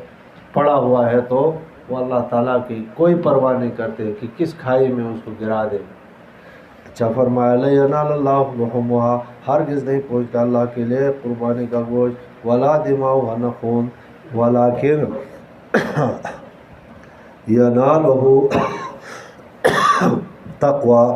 پڑا ہوا ہے، تو وہ اللہ تعالیٰ کی کوئی پرواہ نہیں کرتے کہ کس کھائی میں اس کو گرا دے۔ اچھا فرمایا لن ینال اللہ لحومہا، ہرگز نہیں پہنچتا اللہ کے لیے قربانی کا گوشت، ولا دماؤہا، نہ خون، ولیکن ینالہ تقوی،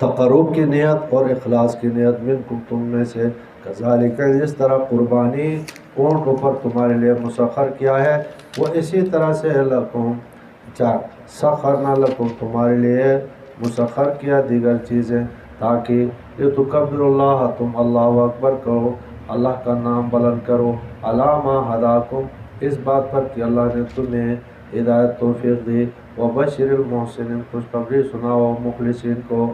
تقرب کی نیت اور اخلاص کی نیت، منکم، تم میں سے، کذالک، جس طرح قربانی اونٹ پر تمہارے لیے مسخر کیا ہے، وہ اسی طرح سے لکم، سخرنا لکم، تمہارے لیے مسخر کیا دیگر چیزیں، تاکہ لتکبروا اللہ، تم اللہ اکبر کہو، اللہ کا نام بلند کرو، علی ما ہداکم، اس بات پر کہ اللہ نے تمہیں ہدایت توفیق دی، وبشر المحسنین، خوشخبری سناؤ مخلصین کو۔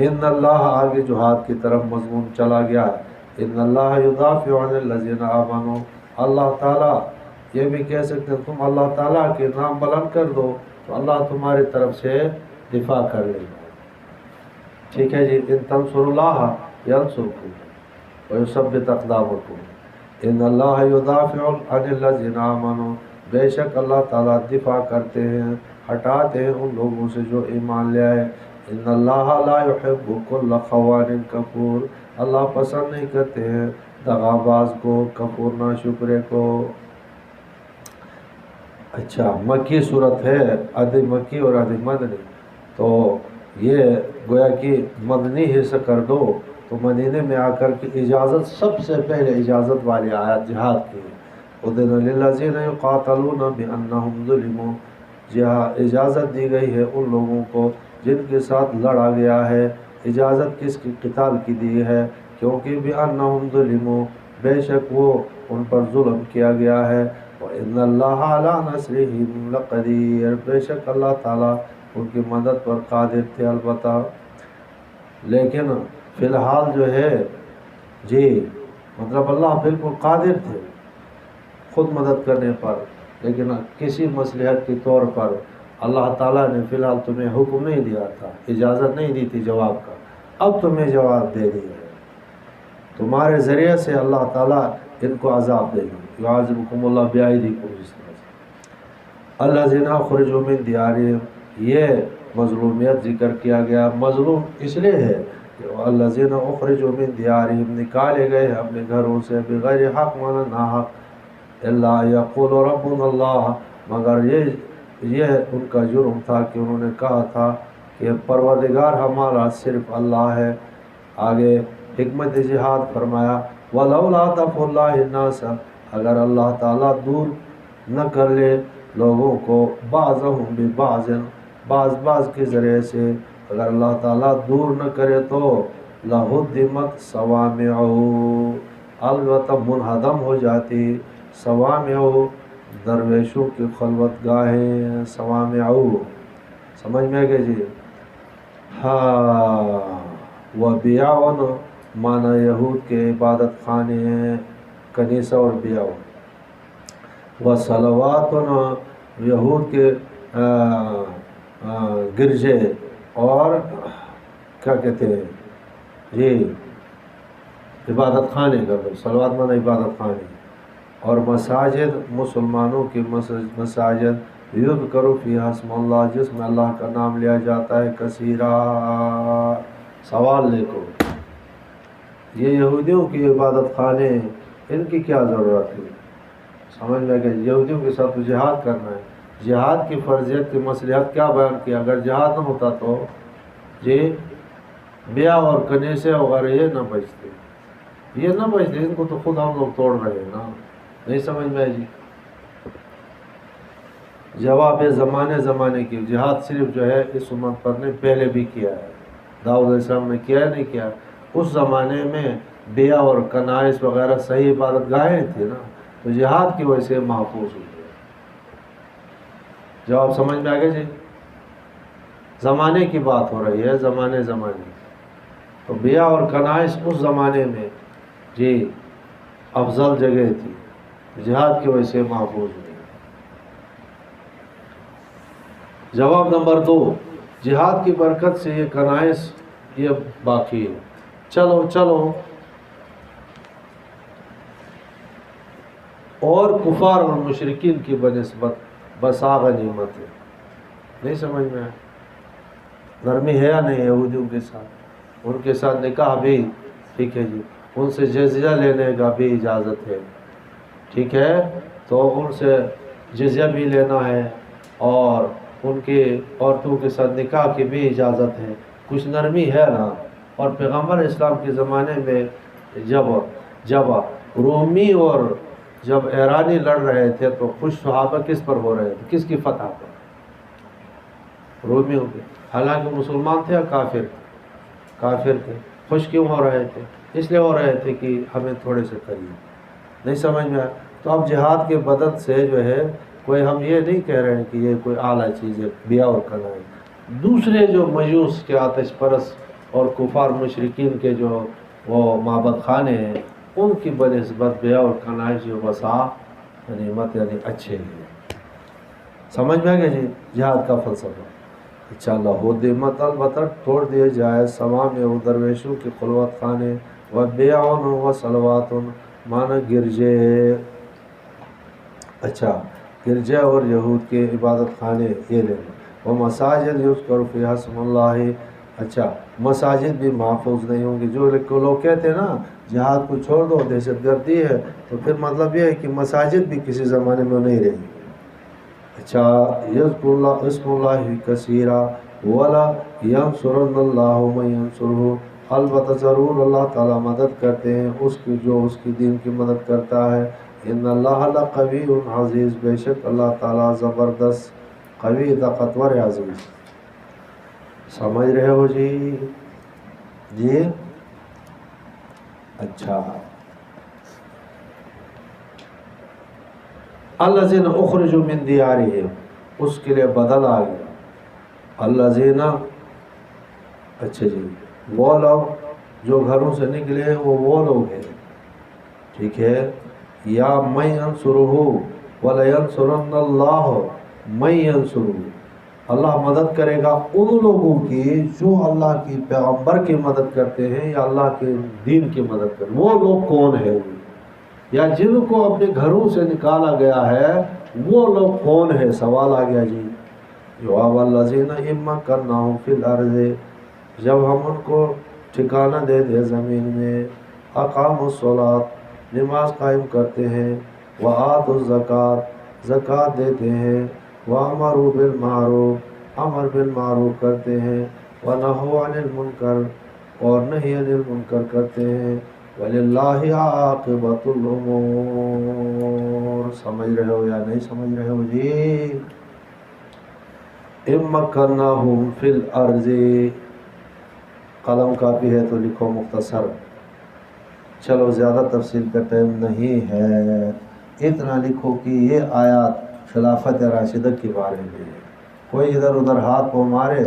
ان اللہ، آگے جہاد کی طرف مضمون چلا گیا، ان اللہ یدافع عن الذین آمنوا، اللہ تعالیٰ، یہ بھی کہہ سکتے ہیں تم اللہ تعالیٰ کے نام بلند کر دو تو اللہ تمہاری طرف سے دفاع کر لے گا، ٹھیک ہے جی؟ ان تنصروا اللہ ینصرکم ویثبت اقدامکم، ان اللہ یدافع عن الذین آمنوا، بے شک اللہ تعالیٰ دفاع کرتے ہیں، ہٹاتے ہیں ان لوگوں سے جو ایمان لے آئے، ان اللہ لا یحب کل خوان کفور، اللہ پسند نہیں کرتے ہیں دغا باز کو، کفور ناشکرے کو۔ اچھا، مکی صورت ہے، آدھی مکی اور آدھی مدنی، تو یہ گویا کہ مدنی حصہ کر دو تو تو مدینے میں آ کر کے اجازت، سب سے پہلے اجازت والی آیت جہاد کی ہے۔ اذن للذین یقاتلون بانہم ظلموا، جہاں اجازت دی گئی ہے ان لوگوں کو جن کے ساتھ لڑا گیا ہے۔ اجازت کس کی قتال کی دی ہے؟ کیونکہ بانہم ظلموا، بے شک وہ ان پر ظلم کیا گیا ہے۔ وَإِنَّ اللَّهَ عَلَىٰ نَصْرِهِمْ لَقَدِيرٌ، بے شک اللہ تعالیٰ ان کی مدد پر قادر تھے۔ البتہ لیکن فی الحال جو ہے جی مطلب اللہ بالکل قادر تھے خود مدد کرنے پر، لیکن کسی مصلحت کے طور پر اللہ تعالیٰ نے فی الحال تمہیں حکم نہیں دیا تھا، اجازت نہیں دی تھی جواب کا، اب تمہیں جواب دے دیا ہے، تمہارے ذریعے سے اللہ تعالیٰ ان کو عذاب دے گا۔ یعذبکم اللہ بأیدیکم، جس طرح سے الذین اخرجوا من دیارہم، یہ مظلومیت ذکر کیا گیا۔ مظلوم اس لیے ہے کہ الذین اخرجوا من دیارہم، نکالے گئے اپنے گھروں سے بغیر حق، مانا ناحق، الا یقول ربنا اللہ، مگر یہ ان کا جرم تھا کہ انہوں نے کہا تھا کہ پروردگار ہمارا صرف اللہ ہے۔ آگے حکمت جہاد فرمایا وَلَوْلَا دَفْعُ اللَّهِ النَّاسَ، اگر اللہ تعالیٰ دور نہ کر لے لوگوں کو بعضهم ببعض، بعض کے ذریعے سے، اگر اللہ تعالیٰ دور نہ کرے تو لَهُدِّمَتْ صَوَامِعُ، البتہ منہدم ہو جاتی صوامع، درویشوں کی خلوت گاہیں، صوامع سمجھ میں گئے جی؟ ہاں، وَبِيَعٌ، مانا یہود کے عبادت خانے ہیں، کنیسہ اور بیع، وَصَلَوَاتٌ، یہود کے گرجے اور کیا کہتے ہیں جی عبادت خانے کا، صلوات مانا عبادت خانے، اور مساجد، مسلمانوں کی مساجد، یذکر فیہا اسم اللہ، جس میں اللہ کا نام لیا جاتا ہے کثیرا۔ سوال دیکھو، یہ یہودیوں کی عبادت خانے، ان کی کیا ضرورت ہے؟ سمجھ میں کہ یہودیوں کے ساتھ جہاد کرنا ہے، جہاد کی فرضیت کی مصلحت کیا بیان کیا؟ اگر جہاد نہ ہوتا تو جی بیع اور کنیسے وغیرہ یہ نہ بچتے، ان کو تو خود ہم لوگ توڑ رہے ہیں نا، نہیں سمجھ میں جی؟ جواب زمانے کی جہاد صرف جو ہے اس امت پر نے پہلے بھی کیا ہے، داؤد علیہ السلام نے کیا نہیں کیا؟ اس زمانے میں بیع اور کنائس وغیرہ صحیح عبادت گاہیں تھے نا، تو جہاد کی وجہ سے محفوظ ہوئی ہے۔ جواب سمجھ میں آگے جی؟ زمانے کی بات ہو رہی ہے، زمانے تو بیع اور کنائس اس زمانے میں جی افضل جگہ تھی، جہاد کی وجہ سے محفوظ ہوئی۔ جواب نمبر 2، جہاد کی برکت سے یہ کنائس یہ باقی ہے۔ چلو اور کفار اور مشرکین کی بنسبت بسا غنیمت ہے، نہیں سمجھ میں؟ نرمی ہے یا نہیں یہودیوں کے ساتھ؟ ان کے ساتھ نکاح بھی ٹھیک ہے جی، ان سے جزیہ لینے کا بھی اجازت ہے، ٹھیک ہے، تو ان سے جزیہ بھی لینا ہے اور ان کے عورتوں کے ساتھ نکاح کی بھی اجازت ہے، کچھ نرمی ہے نا۔ اور پیغمبر اسلام کے زمانے میں جب رومی اور جب ایرانی لڑ رہے تھے تو خوش صحابہ کس پر ہو رہے تھے؟ کس کی فتح پر؟ رومیوں کے، حالانکہ مسلمان تھے یا کافر تھے، خوش کیوں ہو رہے تھے؟ اس لیے ہو رہے تھے کہ ہمیں تھوڑے سے قریب، نہیں سمجھ میں آیا؟ تو اب جہاد کے بدل سے جو ہے کوئی ہم یہ نہیں کہہ رہے ہیں کہ یہ کوئی اعلیٰ چیز ہے بیع اور کنائس، دوسرے جو مجوس کے آتش پرست اور کفار مشرکین کے جو وہ معبد خانے ہیں ان کی بنسبت بیع اور کنائس جو بسا غنیمت یعنی اچھے ہیں۔ سمجھ میں گئے جی جہاد کا فلسفہ؟ انشاءاللہ ہدمت، البتہ توڑ دیے جائے صوامع درویشوں کے خلوت خانے، و بیع و صلوات مانا گرجے، اچھا گرجا اور یہود کے عبادت خانے یہ لینا، وہ مساجد یذکر فیہا اسم اللہ، اچھا مساجد بھی محفوظ نہیں ہوں گی۔ جو لوگ کہتے ہیں نا جہاد کو چھوڑ دو دہشت گردی ہے، تو پھر مطلب یہ ہے کہ مساجد بھی کسی زمانے میں نہیں رہیں گی۔ اچھا یذکر اللہ اسم اللہ کثیرا ولا ینصرن اللہ من ینصرہ، البتہ ضرور اللہ تعالیٰ مدد کرتے ہیں اس کی جو اس کی دین کی مدد کرتا ہے۔ ان اللہ لقوی عزیز، بے شک اللہ تعالیٰ زبردست، قوی، طاقتور، عزیز۔ سمجھ رہے ہو جی؟ جی اچھا۔ الذین اخرجوا من دیارہم، اس کے لیے بدل آ گیا۔ الذین، اچھا جی، وہ لوگ جو گھروں سے نکلے ہیں وہ لوگ ہیں، ٹھیک ہے۔ یا من ینصرہ ولینصرن اللہ من ینصرہ، اللہ مدد کرے گا ان لوگوں کی جو اللہ کی پیغمبر کی مدد کرتے ہیں یا اللہ کے دین کی مدد کرتے ہیں۔ وہ لوگ کون ہیں؟ یا جن کو اپنے گھروں سے نکالا گیا ہے وہ لوگ کون ہے؟ سوال آ گیا جی۔ جواب الذین ان مکناہم فی الارض، جب ہم ان کو ٹھکانہ دے دے زمین میں، اقاموا الصلاۃ، نماز قائم کرتے ہیں، وآتوا الزکوٰۃ، زکوٰۃ دیتے ہیں، وامروا بالمعروف، امر بالمعروف کرتے ہیں، ونہوا عن المنکر، اور نہی عن المنکر کرتے ہیں، وَلِلَّهِ عَاقِبَةُ الْأُمُورِ۔ سمجھ رہے ہو یا نہیں سمجھ رہے ہو جی؟ اِن مَّكَّنَّاهُمْ فِي الْأَرْضِ، قلم کاپی ہے تو لکھو مختصر، چلو زیادہ تفصیل کا ٹائم نہیں ہے، اتنا لکھو کہ یہ آیات خلافت راشدہ کے بارے میں ہے۔ کوئی ادھر ادھر ہاتھ کو مارے،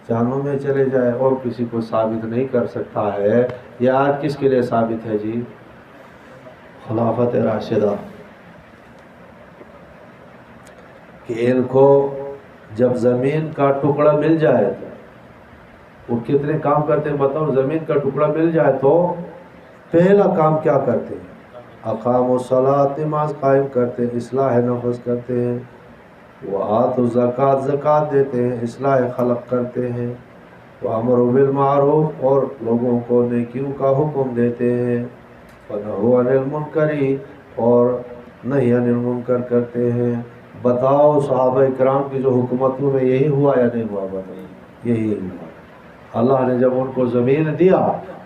جہنم میں چلے جائے، اور کسی کو ثابت نہیں کر سکتا ہے۔ یہ آیت کس کے لیے ثابت ہے جی؟ خلافت راشدہ، کہ ان کو جب زمین کا ٹکڑا مل جائے، وہ کتنے کام کرتے ہیں بتاؤ؟ زمین کا ٹکڑا مل جائے تو پہلا کام کیا کرتے ہیں؟ اقاموا الصلاۃ، نماز قائم کرتے ہیں، اصلاح نفس کرتے ہیں، وآتوا الزکوٰۃ، زکوٰۃ دیتے ہیں، اصلاح خلق کرتے ہیں، وامروا بالمعروف، اور لوگوں کو نیکیوں کا حکم دیتے ہیں، ونہوا عن المنکر، اور نہی عن المنکر کرتے ہیں۔ بتاؤ صحابہ کرام کی جو حکومتوں میں یہی ہوا یا نہیں ہوا؟ بتائیے، یہی ہوا۔ اللہ نے جب ان کو زمین دیا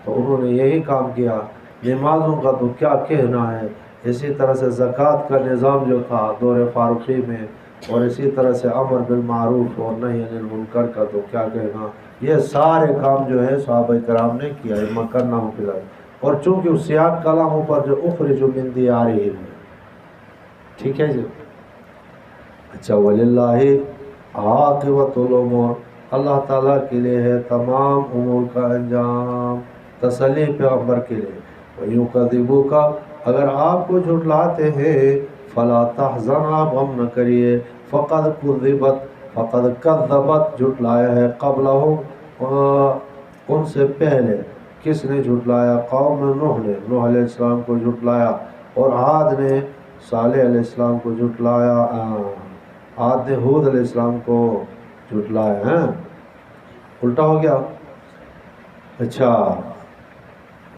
تو انہوں نے یہی کام کیا۔ نمازوں کا تو کیا کہنا ہے، اسی طرح سے زکوٰۃ کا نظام جو تھا دور فاروقی میں، اور اسی طرح سے امر بالمعروف اور نہی عن المنکر کا تو کیا کہنا۔ یہ سارے کام جو ہے صحابہ کرام نے کیا ہے، مکناہم فی الارض۔ اور چونکہ اس سیاق کلام اوپر جو اخرجوا من دیارہم، ٹھیک ہے جی۔ اچھا، وَلِلَّهِ عَاقِبَةُ الْأُمُورِ، اللہ تعالیٰ کے لیے ہے تمام امور کا انجام۔ تسلی پیغمبر کے لیے، وَيُكَذِّبُوكَ، اگر آپ کو جھٹلاتے ہیں، فَلَا تَحْزَنْ، آپ غم نہ کریے، فَقَدْ كُذِّبَتْ، فَقَدْ كَذَّبَتْ، جھٹلایا ہے، قبلہم، ان سے پہلے۔ کس نے جھٹلایا؟ قوم نوح نے، نوح علیہ السلام کو جھٹلایا، اور عاد نے صالح علیہ السلام کو جھٹلایا، عاد نے ہود علیہ السلام کو جھٹلایا ہے، الٹا ہو گیا۔ اچھا،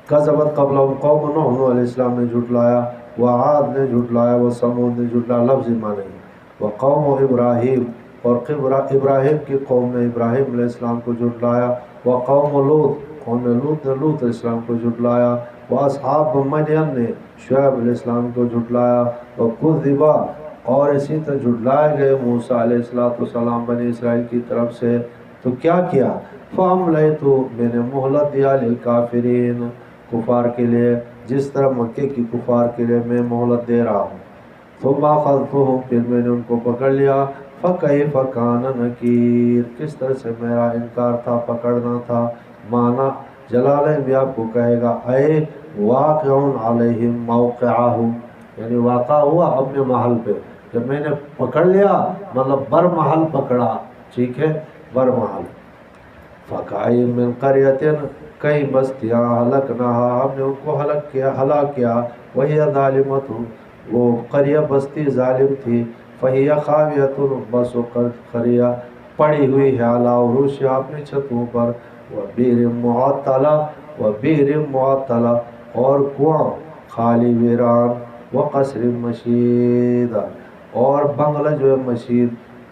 کذبت قبلہم قوم نوح، نوح علیہ السلام نے جھٹلایا، وعاد نے جھٹلایا، وثمود نے جھٹلایا، لفظی معنی، وقوم ابراہیم، اور ابراہیم کی قوم نے ابراہیم علیہ السلام کو جھٹلایا، وقوم لوط، قوم لوط نے لوط علیہ السلام کو جھٹلایا، واصحاب مدین نے شعیب علیہ السلام کو جھٹلایا، وکذب، اور اسی طرح جھٹلائے گئے موسیٰ علیہ السلام بنی اسرائیل کی طرف سے۔ تو کیا کیا؟ فَأَمْلَيْتُ، میں نے مہلت دیا لِلْكَافِرِينَ، کفار کے لیے، جس طرح مکے کی کفار کے لیے میں مہلت دے رہا ہوں۔ ثُمَّ أَخَذْتُهُمْ، پھر میں نے ان کو پکڑ لیا، فَكَيْفَ كَانَ نَكِيرٌ، کس طرح سے میرا انکار تھا، پکڑنا تھا۔ معنی جلالین بھی آپ کو کہے گا، اے واقع علیہم موقعہم، یعنی واقع ہوا اپنے محل پہ، جب میں نے پکڑ لیا مطلب بر محل پکڑا، ٹھیک ہے، بر محل۔ فَكَأَيٍّ مِّن قَرْيَةٍ، کئی بستیاں، ہلکناہا، ہم نے ان کو ہلاک کیا، وَهِيَ ظَالِمَةٌ، وہ قریہ بستی ظالم تھی، فَهِيَ خَاوِيَةٌ، بس وہ قریہ پڑی ہوئی ہے، عَلَىٰ عُرُوشِهَا، اپنی چھتوں پر، وَبِئْرٍ مُعَطَّلَةٍ، وَبِئْرٍ مُعَطَّلَةٍ، اور کنواں خالی ویران، وَقَصْرٍ مَشِيدٍ، اور بنگلہ جو ہے مشید،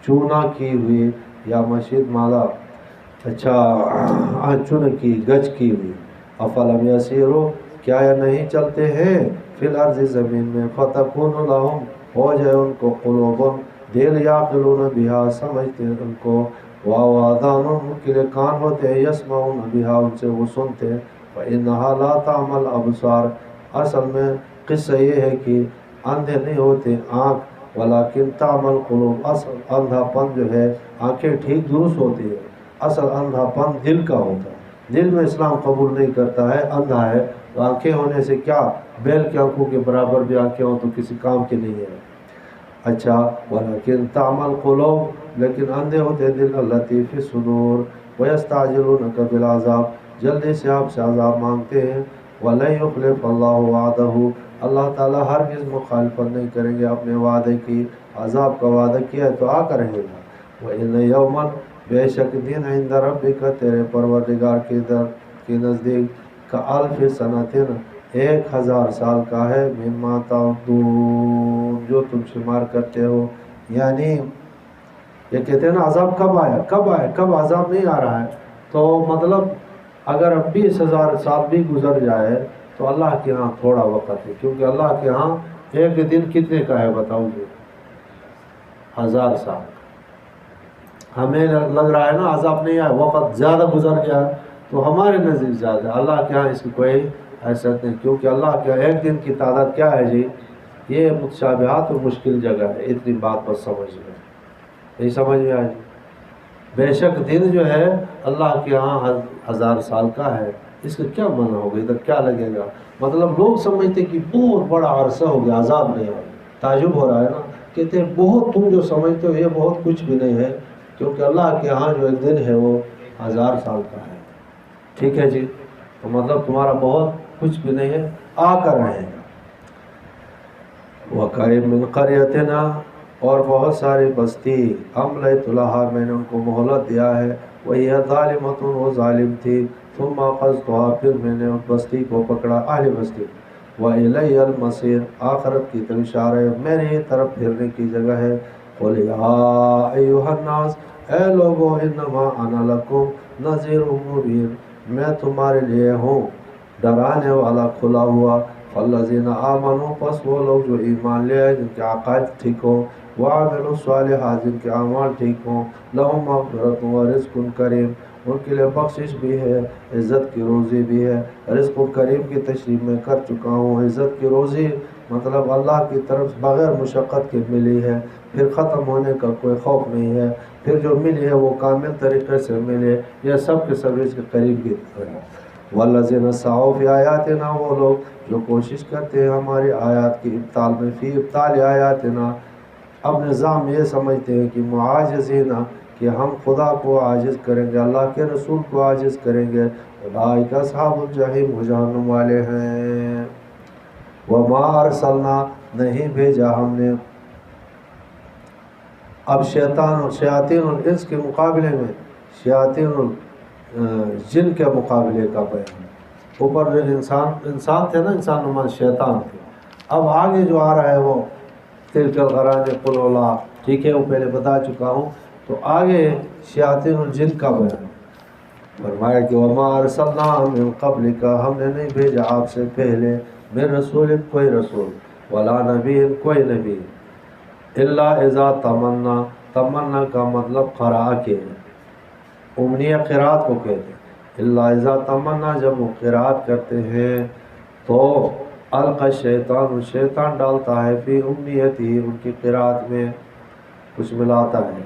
چونا کی ہوئی، یا مشید مالا، اچھا چن کی، گچ کی ہوئی، افلم یسیرو کیا یہ نہیں چلتے ہیں فی الارض زمین میں فتکون لہم ہو جائے ان کو قلوب دل یعقلون بہا سمجھتے ہیں ان کو وآذان ان کے لیے کان ہوتے ہیں یسمعون بہا ان سے وہ سنتے ہیں فإنہا لا تعمى الابصار اصل میں قصہ یہ ہے کہ اندھے نہیں ہوتے آنکھ ولیکن تعمى القلوب اصل اندھا پن جو ہے آنکھیں ٹھیک درست ہوتی ہے اصل اندھا پن دل کا ہوتا ہے دل میں اسلام قبول نہیں کرتا ہے اندھا ہے تو آنکھیں ہونے سے کیا بیل کی آنکھوں کے برابر بھی آنکھیں ہوں تو کسی کام کی نہیں ہے اچھا ولیکن تعمى القلوب لیکن اندھے ہوتے دل التی فی الصدور ویستعجلونک بالعذاب جلدی سے آپ سے عذاب مانگتے ہیں وَلَن يُخْلِفَ اللَّهُ وَعْدَهُ اللہ تعالیٰ ہرگز مخالفت نہیں کریں گے اپنے وعدے کی عذاب کا وعدہ کیا ہے تو آ کریں گے وَإِنَّ يَوْمًا بے شک دن عند ربک تیرے پروردگار کے نزدیک کا الف سنتن 1000 سال کا ہے مما تعدون جو تم شمار کرتے ہو یعنی یہ کہتے ہیں نا عذاب کب آیا کب عذاب نہیں آ رہا ہے تو مطلب اگر اب 20,000 سال بھی گزر جائے تو اللہ کے ہاں تھوڑا وقت ہے کیونکہ اللہ کے ہاں ایک دن کتنے کا ہے بتاؤ گے 1000 سال ہمیں لگ رہا ہے نا عذاب نہیں آیا وقت زیادہ گزر گیا تو ہمارے نزدیک زیادہ اللہ کے ہاں اس کی کوئی حیثیت نہیں کیونکہ اللہ کے ایک دن کی تعداد کیا ہے جی یہ متشابہات اور مشکل جگہ ہے اتنی بات بس سمجھ لیں نہیں سمجھ میں آئی بے شک دن جو ہے اللہ کے ہاں 1000 سال کا ہے اس کا کیا معنی ہوگا ادھر کیا لگے گا مطلب لوگ سمجھتے کہ بہت بڑا عرصہ ہو گیا عذاب نہیں ہے تعجب ہو رہا ہے نا کہتے ہیں بہت تم جو سمجھتے ہو یہ بہت کچھ بھی نہیں ہے کیونکہ اللہ کے ہاں جو ایک دن ہے وہ 1000 سال کا ہے ٹھیک ہے جی تو مطلب تمہارا بہت کچھ بھی نہیں ہے آ کر رہے ہیں وَقَيْمٍ مِّن قَرْيَتِنَا اور بہت ساری بستی أَمْلَيْتُ لَهَا میں نے ان کو مہلت دیا ہے وَهِيَ ظَالِمَةٌ وہ ظالم تھی ثُمَّ أَخَذْتُهَا پھر میں نے اس بستی کو پکڑا اہل بستی وَإِلَيَّ الْمَصِيرُ آخرت کی طرف اشارہ ہے میری طرف پھرنے کی جگہ ہے قُلْ يَا أَيُّهَا النَّاسُ اے لوگو انما انا لکم نذیر مبین میں تمہارے لیے ہوں ڈرانے والا کھلا ہوا فالذین آمنوا پس وہ لوگ جو ایمان لے آئے جن کے عقائد ٹھیک ہوں وعملوا الصالحات جن کے اعمال ٹھیک ہوں لہم مغفرۃ و رزق کریم ان کے لیے بخشش بھی ہے عزت کی روزی بھی ہے رزق کریم کی تشریح میں کر چکا ہوں عزت کی روزی مطلب اللہ کی طرف بغیر مشقت کے ملی ہے پھر ختم ہونے کا کوئی خوف نہیں ہے پھر جو ملی ہے وہ کامل طریقے سے ملے یہ سب کے سب اس کے قریب کی والذین سعوا فی آیاتنا وہ لوگ جو کوشش کرتے ہیں ہماری آیات کی ابطال میں فی ابطال آیاتنا اب نظام یہ سمجھتے ہیں کہ معاجزین کہ ہم خدا کو عاجز کریں گے اللہ کے رسول کو عاجز کریں گے اولئک اصحاب الجحیم وہ جہنم والے ہیں وما ارسلنا نہیں بھیجا ہم نے اب شیاطین الانس کے مقابلے میں شیاطین الجن کے مقابلے کا بیان اوپر جو انسان تھے نا انسان نما شیطان تھے اب آگے جو آ رہا ہے وہ تلک القرآن قل اولا ٹھیک ہے وہ پہلے بتا چکا ہوں تو آگے شیاطین الجن کا بیان فرمایا کہ وما ارسلنا من قبلک ہم نے نہیں بھیجا آپ سے پہلے من رسول کوئی رسول ولا نبی کوئی نبی الا اذا تمنا تمنا کا مطلب قرآ کے امنیہ قرات کو کہتے ہیں الا اذا تمنا جب وہ قرات کرتے ہیں تو القى الشیطان شیطان ڈالتا ہے فی امنیتی ان کی قرات میں کچھ ملاتا ہے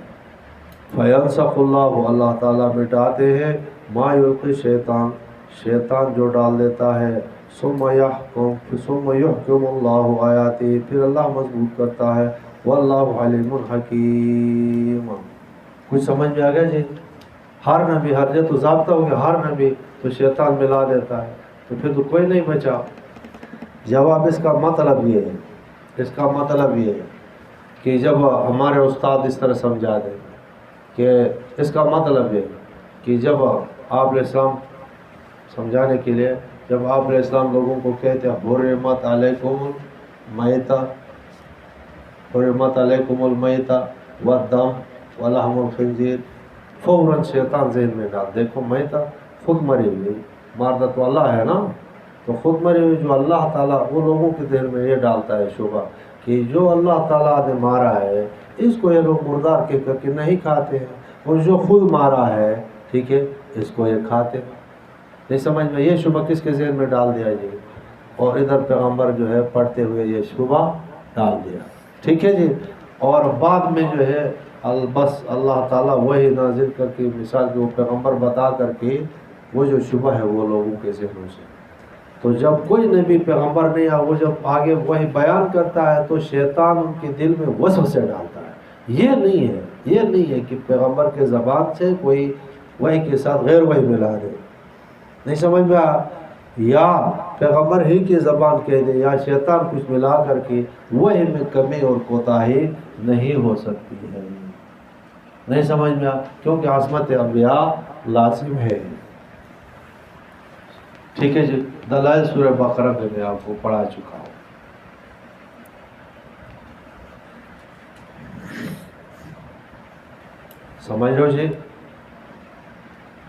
فینسخ اللہ اللہ تعالیٰ مٹاتے ہیں ما یلقی شیطان شیطان جو ڈال دیتا ہے ثم یحکم اللہ آیاتی پھر اللہ مضبوط کرتا ہے واللہ علیم حکیم کچھ سمجھ میں آ گیا جی ہر نبی ہر جگہ تو ضابطہ ہو گیا ہر نبی تو شیطان ملا دیتا ہے تو پھر تو کوئی نہیں بچا جواب اس کا مطلب یہ ہے اس کا مطلب یہ ہے کہ جب ہمارے استاد اس طرح سمجھا دیں کہ اس کا مطلب یہ کہ جب آپ علیہ السلام سمجھانے کے لیے جب آپ علیہ السلام لوگوں کو کہتے ہیں حرمت علیکم المیتہ حرمت علیکم المیتہ والدم ولحم الخنزیر فوراً شیطان ذہن میں ڈال دیکھو میتہ خود مری ہوئی ماردہ تو اللہ ہے نا، تو خود مرے ہوئے جو اللہ تعالیٰ وہ لوگوں کے دل میں یہ ڈالتا ہے شبہ کہ جو اللہ تعالیٰ نے مارا ہے اس کو یہ لوگ مردار کے کر کے نہیں کھاتے ہیں، اور جو خود مارا ہے ٹھیک ہے اس کو یہ کھاتے ہیں۔ نہیں سمجھ میں؟ یہ شبہ کس کے ذہن میں ڈال دیا جی، اور ادھر پیغمبر جو ہے پڑھتے ہوئے یہ شبہ ڈال دیا، ٹھیک ہے جی۔ اور بعد میں جو ہے بس اللہ تعالیٰ وہی نازل کر کے مثال کے وہ پیغمبر بتا کر کے وہ جو شبہ ہے وہ لوگوں کے ذہنوں سے، تو جب کوئی نبی پیغمبر نہیں آ وہ جب آگے وہی بیان کرتا ہے تو شیطان ان کے دل میں وسوسے ڈالتا ہے۔ یہ نہیں ہے کہ پیغمبر کے زبان سے کوئی وحی کے ساتھ غیر وحی ملا دے، نہیں سمجھ میں آیا، یا پیغمبر ہی کی زبان کہہ دے یا شیطان کچھ ملا کر کے وحی میں کمی اور کوتاہی نہیں ہو سکتی ہے، نہیں سمجھ میں آیا، کیونکہ عصمت انبیاء لازم ہے، ٹھیک ہے جی۔ دلائل سورہ بقرہ میں آپ کو پڑھا چکا ہوں۔ سمجھ لو جی،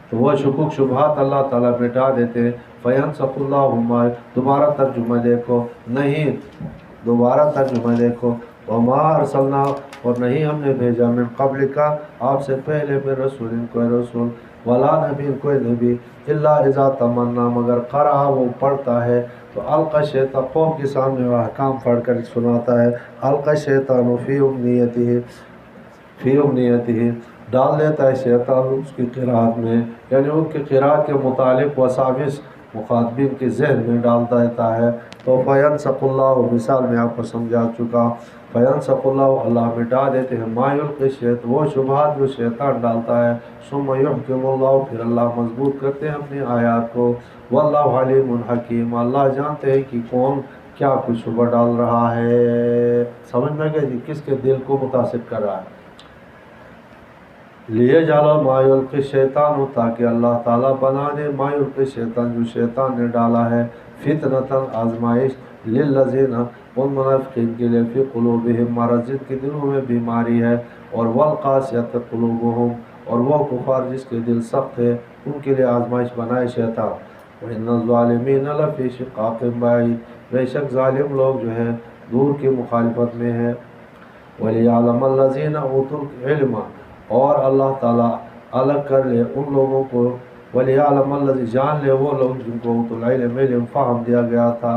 تو وہ شکوک شبہات اللہ تعالیٰ مٹا دیتے ہیں۔ فَيَنْسَخُ اللَّهُ مَا، دوبارہ ترجمہ دیکھو، نہیں دوبارہ ترجمہ دیکھو، وَمَا أَرْسَلْنَا، اور نہیں ہم نے بھیجا من قبل کا آپ سے پہلے میں رسول کوئی رسول، ولا نبی کوئی نبی، الا اذا تمنا، مگر قرأ وہ پڑھتا ہے تو القى الشیطان، قوم کے سامنے وہ احکام پڑھ کر سناتا ہے، القى الشیطان فی امنیتہ، ڈال دیتا ہے شیطان اس کی قرآت میں، یعنی ان کی قرآت کے متعلق وساوس مخاطبین کے ذہن میں ڈال دیتا ہے۔ تو فینسخ اللہ، مثال میں آپ کو سمجھا چکا، فینسخ اللہ، اللہ مٹا دیتے ہیں ما یلقی الشیطان، وہ شبہات جو شیطان ڈالتا ہے، ثم یحکم اللہ، پھر اللہ مضبوط کرتے ہیں اپنی آیات کو، واللہ علیم حکیم، اللہ جانتے ہیں کہ کون کیا کچھ شبہ ڈال رہا ہے۔ سمجھ میں گئے جی، کس کے دل کو متاثر کر رہا ہے۔ لیے جالا ما یلقی الشیطان، تاکہ اللہ تعالیٰ بنا دے ما یلقی الشیطان، جو شیطان نے ڈالا ہے، فتنۃ آزمائش، للذین، ان منافقین کے لیے، فی قلوبہم مرض، جن کے دلوں میں بیماری ہے، اور والقاسیۃ قلوبہم، اور وہ کفار جس کے دل سخت ہے ان کے لیے آزمائش بنائے شیطان۔ وَإِنَّ الظَّالِمِينَ لَفِي شِقَاقٍ بَعِيدٍ، بے شک ظالم لوگ جو ہے دور کی مخالفت میں ہے۔ وَلِيَعْلَمَ الَّذِينَ أُوتُوا الْعِلْمَ، اور اللہ تعالیٰ الگ کر لے ان لوگوں کو، وَلِيَعْلَمَ الَّذِينَ، جان لے وہ لوگ جن کو اوتوا العلم، علم فہم دیا گیا تھا،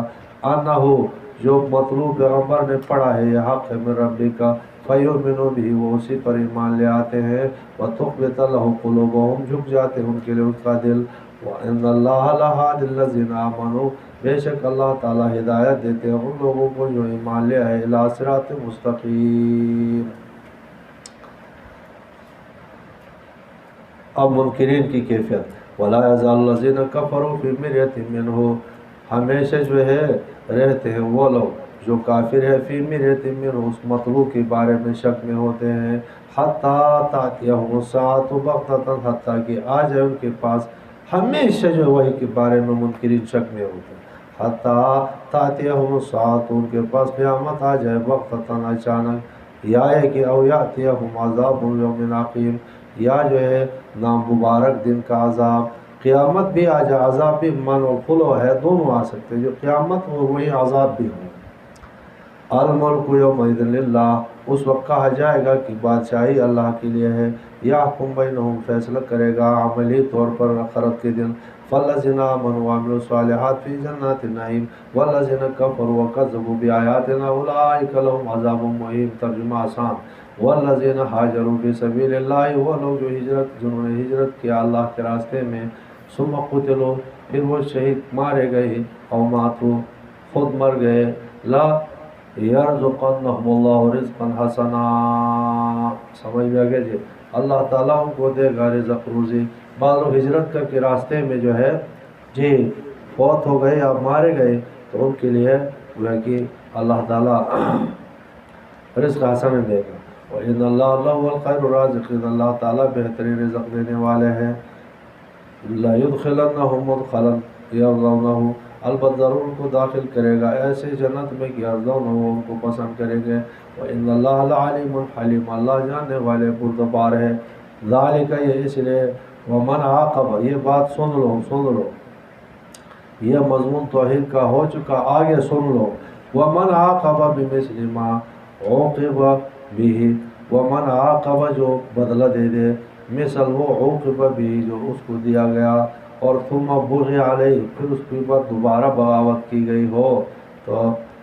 انہو، جو مطلوب پیغمبر نے پڑھا ہے یہ حق ہے من ربک کا، فَيُؤْمِنُوا بِهِ، وہ اسی پر ایمان لے آتے ہیں، وَتُخْبِتَ لَهُ قُلُوبُهُمْ، جھک جاتے ہیں ان کے لیے ان کا دل، وَإِنَّ اللَّهَ لَهَادِ الَّذِينَ آمَنُوا، بے شک اللہ تعالیٰ ہدایت دیتے ہیں ان لوگوں کو جو ایمان لے آئے، إِلَىٰ صِرَاطٍ مستقیم۔ اب منکرین کی کیفیت، وَلَا يَزَالُ الَّذِينَ كَفَرُوا فِي مِرْيَةٍ مِّنْهُ، ہمیشہ جو ہے رہتے ہیں وہ لوگ جو کافر ہے، فی مِرْيَةٍ مِّنْهُ، اس مطلوب کے بارے میں شک میں ہوتے ہیں، حَتَّىٰ تَأْتِيَهُمُ السَّاعَةُ بَغْتَةً، حتیٰ کہ آ جائے ان کے پاس، ہمیشہ جو وحی کے بارے میں منکرین شک میں ہوتے ہیں، حَتَّىٰ تَأْتِيَهُمُ السَّاعَةُ، ان کے پاس قیامت آ جائے، بغتۃ، اچانک، یا ہے کہ او یأتیہم عذاب یوم عقیم، یا جو ہے نامبارک دن کا عذاب، قیامت بھی آ جائے، عذاب بھی من و خلو ہے، دونوں آ سکتے ہیں، جو قیامت ہو وہی عذاب بھی ہو۔ الملک یومئذ للہ، اس وقت کہا جائے گا کہ بادشاہی اللہ کے لیے ہے، یحکم بینہم، فیصلہ کرے گا عملی طور پر آخرت کے دن، فالذین آمنوا وعملوا الصالحات فی جنات النعیم، والذین کفروا وکذبوا بآیاتنا اولئک لهم عذاب مہین۔ ترجمہ آسان، والذین ہاجروا فی سبیل اللہ، وہ لوگ جو جنہوں نے ہجرت کیا اللہ کے راستے میں، ثم قتلوا، پھر وہ شہید مارے گئے، او ماتوا، خود مر گئے، لا یرزقنہم اللہ رزقا حسنا، سمجھ میں آگے جی، اللہ تعالیٰ ان کو دے گا رزق روزی۔ بعض لوگ ہجرت کر کے راستے میں جو ہے جی فوت ہو گئے یا مارے گئے تو ان کے لیے وہ کہ اللہ تعالیٰ رزق حسن دے گا۔ وَإِنَّ اللَّهَ لَهُوَ الْخَيْرُ الرَّازِقِينَ، اللہ تعالیٰ بہترین رزق دینے والے ہیں۔ لَيُدْخِلَنَّهُمْ مُدْخَلًا يَرْضَوْنَهُ، البتہ ضرور ان کو داخل کرے گا ایسے جنت میں کہ يَرْضَوْنَهُ، ان کو پسند کریں گے۔ وَإِنَّ اللَّهَ لَعَلِيمٌ حَلِيمٌ، اللہ جاننے والے بردبار ہے۔ ذَلِكَ، یہ اس لیے، وَمَنْ عَاقَبَ، یہ بات سن لو، یہ مضمون توحید کا ہو چکا، آگے سن لو۔ وَمَنْ عَاقَبَ بِمِثْلِ مَا عُوقِبَ بِهِ، وَمَنْ عَاقَبَ جو بدلہ دے دے، مثل وہ عُوقِبَ بِهِ جو اس کو دیا گیا، اور ثم بغی علیہ پھر اس کے اوپر دوبارہ بغاوت کی گئی ہو، تو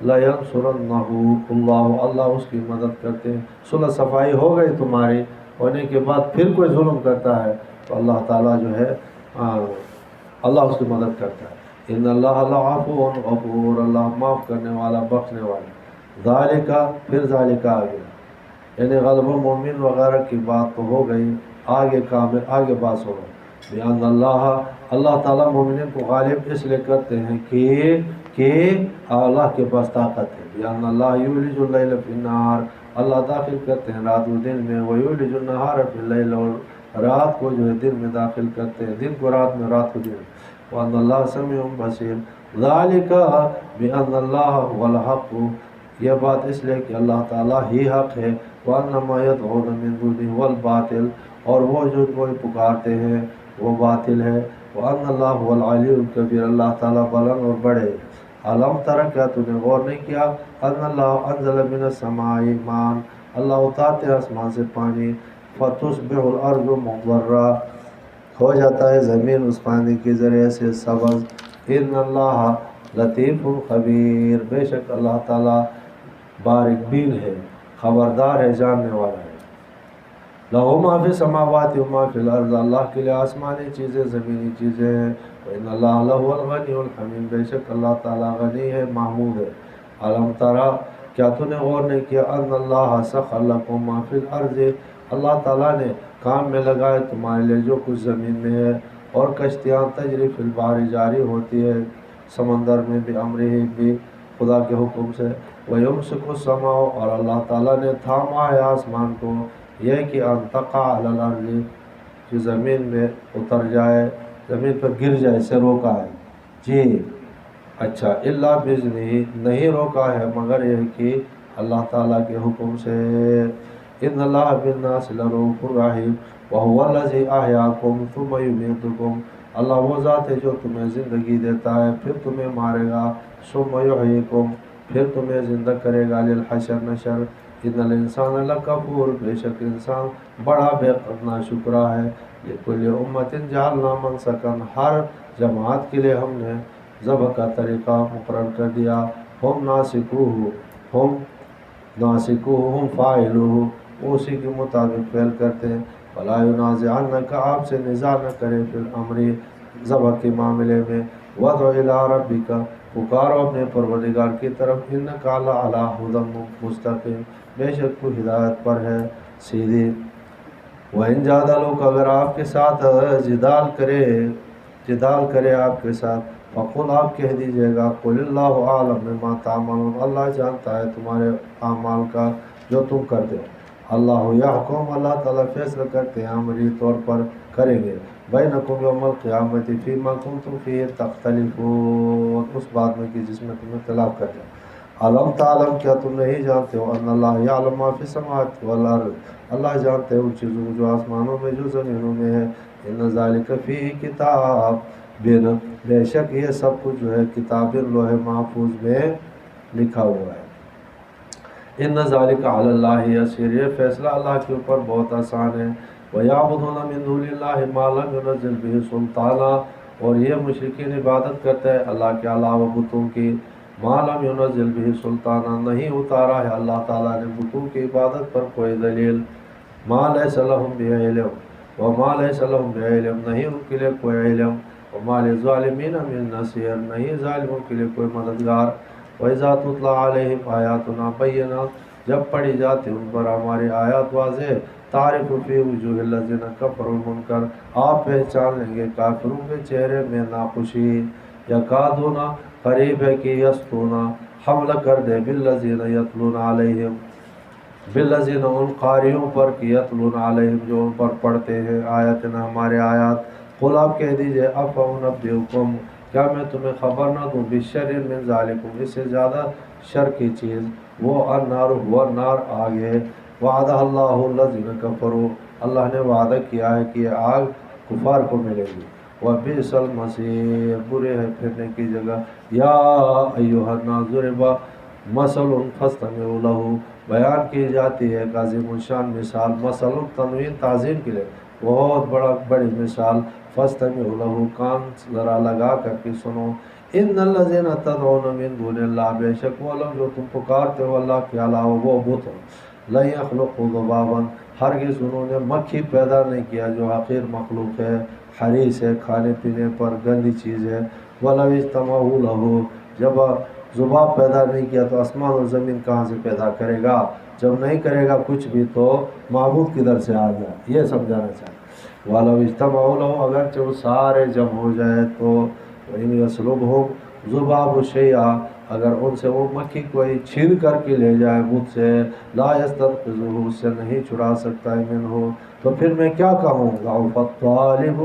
لَيَنْصُرَنَّهُ اللَّهُ اللہ اس کی مدد کرتے ہیں۔ صلح صفائی ہو گئی تمہاری، ہونے کے بعد پھر کوئی ظلم کرتا ہے تو اللہ تعالیٰ جو ہے اللہ اس کی مدد کرتا ہے۔ ان اللہ لعفو غفور، اللہ معاف کرنے والا بخشنے والا۔ ذالک پھر ذالک آ گیا، یعنی غلبہ مومن وغیرہ کی بات تو ہو گئی، آگے کامل آگے بات سنو۔ بیان اللہ تعالیٰ مومنین کو غالب اس لیے کرتے ہیں کہ اللہ کے پاس طاقت ہے۔ بیان اللہ یولج اللیل فی النہار، اللہ داخل کرتے ہیں رات کو دن میں، ویولج النہار فی اللیل، اور رات کو جو ہے دن میں داخل کرتے ہیں، دن کو رات میں، رات کو دن۔ وَأَنَّ اللَّهَ سَمِيعٌ بَصِيرٌ ذَلِكَ بِأَنَّ اللَّهَ هُوَ الْحَقُّ، یہ بات اس لیے کہ اللہ تعالیٰ ہی حق ہے۔ وَأَنَّ مَا يَدْعُونَ مِن دُونِهِ هُوَ الْبَاطِلُ، اور وہ جو کوئی پکارتے ہیں وہ باطل ہے۔ وَأَنَّ اللَّهَ هُوَ الْعَلِيُّ الْكَبِيرُ، اللہ تعالیٰ بلند اور بڑے۔ علم تر، کیا تو نے غور نہیں کیا، ان اللہ انزل من السماء ماء، اللہ اتارتے آسمان سے پانی، فتصبح الارض مخضرا، ہو جاتا ہے زمین اس پانی کے ذریعے سے سبز۔ ان اللہ لطیف خبیر، بے شک اللہ تعالیٰ باریک بین ہے، خبردار ہے، جاننے والا ہے۔ لَهُ مَا فِي السَّمَاوَاتِ وَمَا فِي الْأَرْضِ، اللہ کے لیے آسمانی چیزیں زمینی چیزیں ہیں۔ وَإِنَّ اللَّهَ لَهُوَ الْغَنِيُّ الْحَمِيدُ، بے شک اللہ تعالیٰ غنی ہے، محمود ہے۔ علم ترى، کیا تو نے غور نہیں کیا، ان اللہ سخر لکم ما فی الارض، اللہ تعالیٰ نے کام میں لگائے تمہارے لیے جو کچھ زمین میں ہے، اور کشتیاں تجری فی البحر، جاری ہوتی ہے سمندر میں، بِأَمْرِهِ، بھی خدا کے حکم سے۔ وَيُمْسِكُ السَّمَاءَ، اور اللہ تعالیٰ نے تھاما ہے آسمان کو، یہ کہ ان تقع علی الارض، کہ زمین میں اتر جائے، زمین پر گر جائے، سے روکا ہے جی۔ اچھا، الا باذنہ، نہیں روکا ہے مگر یہ کہ اللہ تعالیٰ کے حکم سے۔ ان اللہ بالناس لرؤوف رحیم، وہو الذی احیاکم ثم یمیتکم، اللہ وہ ذات ہے جو تمہیں زندگی دیتا ہے پھر تمہیں مارے گا، ثم یحییکم، پھر تمہیں زندہ کرے گا، للحشر نشر۔ ان الانسان لکفور، بے شک انسان بڑا بے قدر شکرا ہے۔ لکل امت جعلنا منسکا، ہر جماعت کے لیے ہم نے ذبح کا طریقہ مقرر کر دیا، ہم ناسکوہ، ہم فاعلوہ، اسی کے مطابق فعل کرتے ہیں۔ ولا ینازعنک، آپ سے نزاع نہ کرے، فی الامر، ذبح کے معاملے میں۔ وادع الی ربک، پکارو اپنے پروردگار کی طرف، انک لعلی ھدی مستقیم، بے شک تو ہدایت پر ہے سیدھی۔ وَإِن جَادَلُوكَ، اگر آپ کے ساتھ جدال کرے آپ کے ساتھ، فقل، آپ کہہ دیجئے گا، قل اللہ اعلم بما تعملون، اللہ جانتا ہے تمہارے اعمال کا جو تم کرتے ہو۔ اللہ یحکم، اللہ تعالیٰ فیصلہ کرتے ہیں، عملی طور پر کریں گے، بینکم یوم القیامت فیما کنتم فیہ تختلفون، اس بات میں کہ جس میں تم اختلاف کرتے ہو۔ علم تعلم، کیا تم نہیں جانتے ہو، ان اللہ یعلم ما فی السماوات والارض، اللہ جانتے ہیں ان چیزوں کو جو آسمانوں میں جو زمینوں میں ہے۔ ان ذالک فی کتاب، بے شک یہ سب کچھ جو ہے کتاب لوح محفوظ میں لکھا ہوا ہے۔ ان ذالک علی اللہ یسیر، یہ فیصلہ اللہ کے اوپر بہت آسان ہے۔ وَيَعْبُدُونَ مِن دُونِ اللَّهِ مَا لَمْ يُنَزِّلْ بِهِ سُلْطَانًا، اور یہ مشرکین عبادت کرتے ہیں اللہ کے علاوہ بتوں کی، مَا لَمْ يُنَزِّلْ بِهِ سُلْطَانًا، نہیں اتارا ہے اللہ تعالیٰ نے بتوں کی عبادت پر کوئی دلیل۔ مَا لَيْسَ لَهُم بِهِ عِلْمٌ وَمَا لَيْسَ لَهُم بِعِلْمٍ، نہیں ان کے لیے کوئی علم، وَمَا لِلظَّالِمِينَ مِن نَصِيرٍ، نہیں ظالموں کے لیے کوئی مددگار۔ وَإِذَا تُتْلَىٰ عَلَيْهِمْ آيَاتُنَا بَيِّنَاتٍ، جب پڑھی جاتی ان پر ہماری آیات واضح، تعرف فی وجوہ الذین کفروا المنکر، آپ پہچان لیں گے کافروں کے چہرے میں ناخوشی، یکادون، قریب ہے کہ یسطون، حملہ کر دے، بالذین یتلون علیہم، بالذین، ان قاریوں پر، کہ یتلون علیہم، جو ان پر پڑھتے ہیں، آیاتنا، ہمارے آیات۔ قل، آپ کہہ دیجئے، افانبئکم، کیا میں تمہیں خبر نہ دوں، بشر من ذالکم، اس سے زیادہ شر کی چیز، وہ النار، وہ نار، آگ ہے، وعدہ اللہ الذین کفروا، اللہ نے وعدہ کیا ہے کہ یہ آگ کفار کو ملے گی۔ وبئس المصیر، برے ہے پھرنے کی جگہ۔ یا ایھا الناس ضرب مثل فاستمعوا له، بیان کی جاتی ہے ایک عظیم الشان مثال، مثل تنوین تعظیم کے لیے، بہت بڑی مثال، فاستمعوا له، کان ذرا لگا کر کے سنو۔ ان الذین تدعون من دون اللہ، بے شک وہ لوگ جو تم پکارتے ہو اللہ کے علاوہ وہ بت ہو، لن یخلقوا ذبابا، ہرگز انہوں نے مکھی پیدا نہیں کیا جو حقیر مخلوق ہے، حریص ہے، کھانے پینے پر گندی چیز ہے۔ وَلَوِ اجْتَمَعُوا لَهُ، جب ذباب پیدا نہیں کیا تو آسمان اور زمین کہاں سے پیدا کرے گا؟ جب نہیں کرے گا کچھ بھی تو معبود کدھر سے آ جائے، یہ سمجھانا چاہتے۔ وَلَوِ اجْتَمَعُوا لَهُ، اگرچہ وہ سارے جمع ہو جائے تو، وَإِنْ يَسْلُبْهُمْ ذُبَابُ شَيْئًا، اگر ان سے وہ مکھی کوئی چھین کر کے لے جائے بت سے، لا يستنقذه، اس سے نہیں چھڑا سکتا ہے منہ، تو پھر میں کیا کہوں؟ ضعف الطالب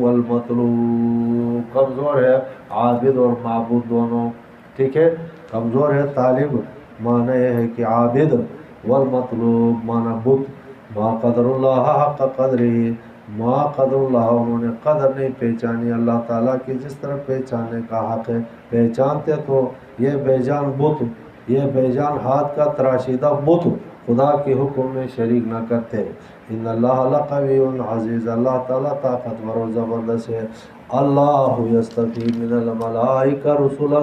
والمطلوب، کمزور ہے عابد اور معبود دونوں، ٹھیک ہے، کمزور ہے طالب، معنی یہ ہے کہ عابد، والمطلوب معنی بت، ما قدر اللہ حق قدرہ، ما قدر اللہ، انہوں نے قدر نہیں پہچانی اللہ تعالیٰ کی جس طرح پہچاننے کا حق ہے، پہچانتے تو یہ بے جان بت، یہ بے جان ہاتھ کا تراشیدہ بت خدا کے حکم میں شریک نہ کرتے۔ ان اللہ لقوی عزیز، اللہ تعالیٰ طاقتور و زبردست ہے۔ اللہ یستفی من الملائکہ رسلا،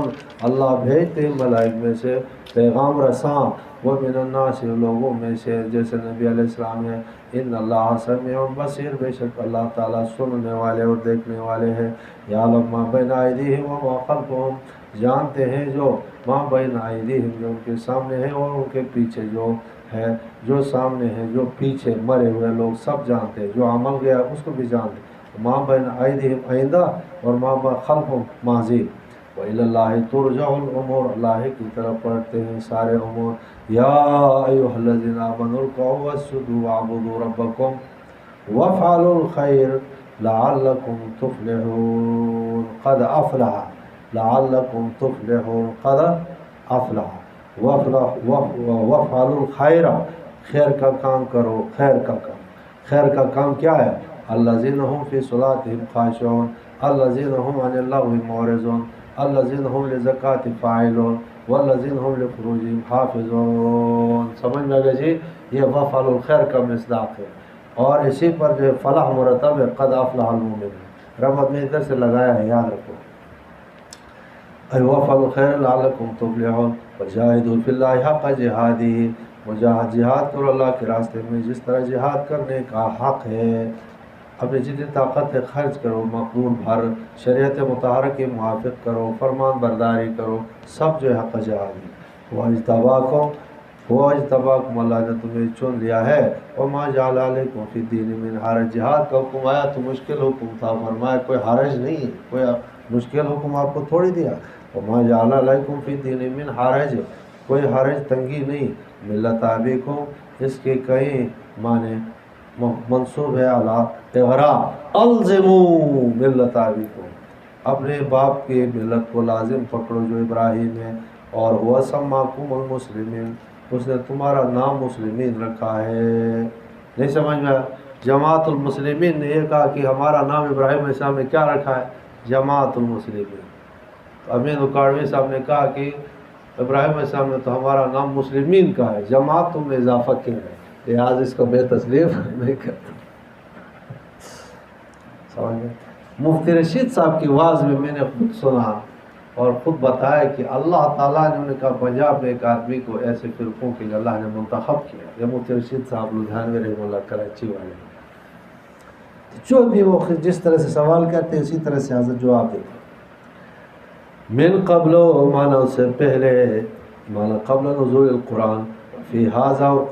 اللہ بھیجتے ملائک میں سے پیغام رساں، ومن الناس، لوگوں میں سے جیسے نبی علیہ السلام ہے۔ ان اللہ سمیع بصیر، بے شک اللہ تعالیٰ سننے والے اور دیکھنے والے ہیں۔ یعلم ما بین ایدیہم وما خلفہم، جانتے ہیں جو ما بین ایدیہم، جو ان کے سامنے ہے، اور ان کے پیچھے جو ہے، جو سامنے ہے جو پیچھے مرے ہوئے لوگ سب جانتے ہیں، جو عمل گیا اس کو بھی جانتے ہیں۔ ما بین ایدیہم آئندہ، اور ما بین خلفہم ماضی۔ وإلی اللہ ترجع الامور، اللہ کی طرف پلٹتے ہیں سارے امور۔ یا ایھا الذین آمنوا ارکعوا واسجدوا واعبدوا ربکم وافعلوا الخیر لعلکم تفلحون، قد افلح، لعلکم تفلحون، قد افلح، وافعلوا الخیر، خیر کا کام کرو، خیر کا کام، خیر کا کام کیا ہے؟ الذین هم فی صلاتهم خاشعون، الذین هم عن اللغو معرضون، الذین هم للزکاة فاعلون، والذین هم لفروجهم حافظون۔ سمجھ میں گئے جی؟ یہ وافعلوا الخیر کا مصداق ہے، اور اسی پر جو فلاح مرتب ہے، قد افلح المؤمنون، رب نے ادھر سے لگایا ہے، یاد رکھو۔ وافعلوا الخیر لعلکم تفلحون، وجاہدوا فی اللہ حق جہادہ، جہاد کرو اللہ کے راستے میں جس طرح جہاد کرنے کا حق ہے، اپنی جتنی طاقت ہے خرچ کرو، مقبول بھر، شریعت مطہرہ کے موافق کرو، فرمان برداری کرو، سب جو ہے حق جہاد ہے۔ وَاجْتَبَاكُمْ، اللہ نے تمہیں چن لیا ہے، وَمَا جَعَلَ عَلَيْكُمْ فِي الدِّينِ مِنْ حَرَجٍ، جہاد کا حکم آیا تو مشکل حکم تھا، فرمایا کوئی حرج نہیں ہے، کوئی مشکل حکم آپ کو تھوڑی دیا۔ وَمَا جَعَلَ عَلَيْكُمْ فِي الدِّينِ مِنْ حَرَجٍ، کوئی حرج تنگی نہیں، ملت ابیکم، اس کے کئی معنی منصوب ہے علی اغراء، الزموا ملت ابیکم، اپنے باپ کی ملت کو لازم پکڑو جو ابراہیم ہے، اور ہوا سماکم المسلمین، اس نے تمہارا نام مسلمین رکھا ہے۔ نہیں سمجھ میں؟ جماعت المسلمین نے یہ کہا کہ ہمارا نام ابراہیم علیہ السلام نے کیا رکھا ہے؟ جماعت المسلمین۔ امین اکاڑوی صاحب نے کہا کہ ابراہیم علیہ السلام نے تو ہمارا نام مسلمین کا ہے، جماعت تم نے اضافہ کیا ہے، لہٰذا اس کو بے تسلیم نہیں کرتا۔ سمجھ گئے؟ مفتی رشید صاحب کی واعظ میں میں نے خود سنا اور خود بتایا کہ اللہ تعالیٰ نے انہوں نے کہا پنجاب میں ایک آدمی کو ایسے فرقوں کے لیے اللہ نے منتخب کیا، یہ مفتی رشید صاحب لدھیانوی رحمہ اللہ کراچی والے، جو بھی وہ جس طرح سے سوال کرتے اسی طرح سے حضرت جواب دیتے۔ من قبل مانا اس سے پہلے، مانا قبل نزول القرآن، فی ھذا، اور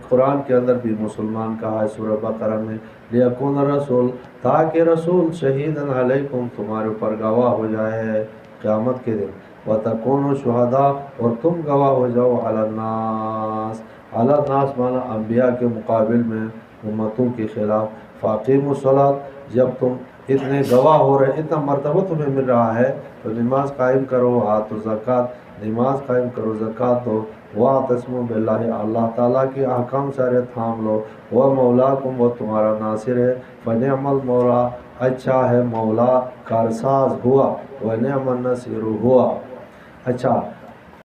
قرآن کے اندر بھی مسلمان کہا ہے سورہ بقرہ میں، لیکون رسول، تاکہ رسول شہیداً علیکم، تمہارے اوپر گواہ ہو جائے قیامت کے دن، وتکونوا شہداء، اور تم گواہ ہو جاؤ علی الناس، علی الناس مانا انبیاء کے مقابل میں امتوں کے خلاف، فاقیموا الصلاۃ، جب تم اتنے گواہ ہو رہے، اتنا مرتبہ تمہیں مل رہا ہے تو نماز قائم کرو، آتوا الزکوٰۃ، نماز قائم کرو، زکوٰۃ دو، واعتصموا باللہ، اللہ تعالیٰ کے احکام سارے تھام لو، وہ مولاکم، وہ تمہارا ناصر ہے، فنعم المولا، اچھا ہے مولا کارساز ہوا و نعم النصیر ہوا. اچھا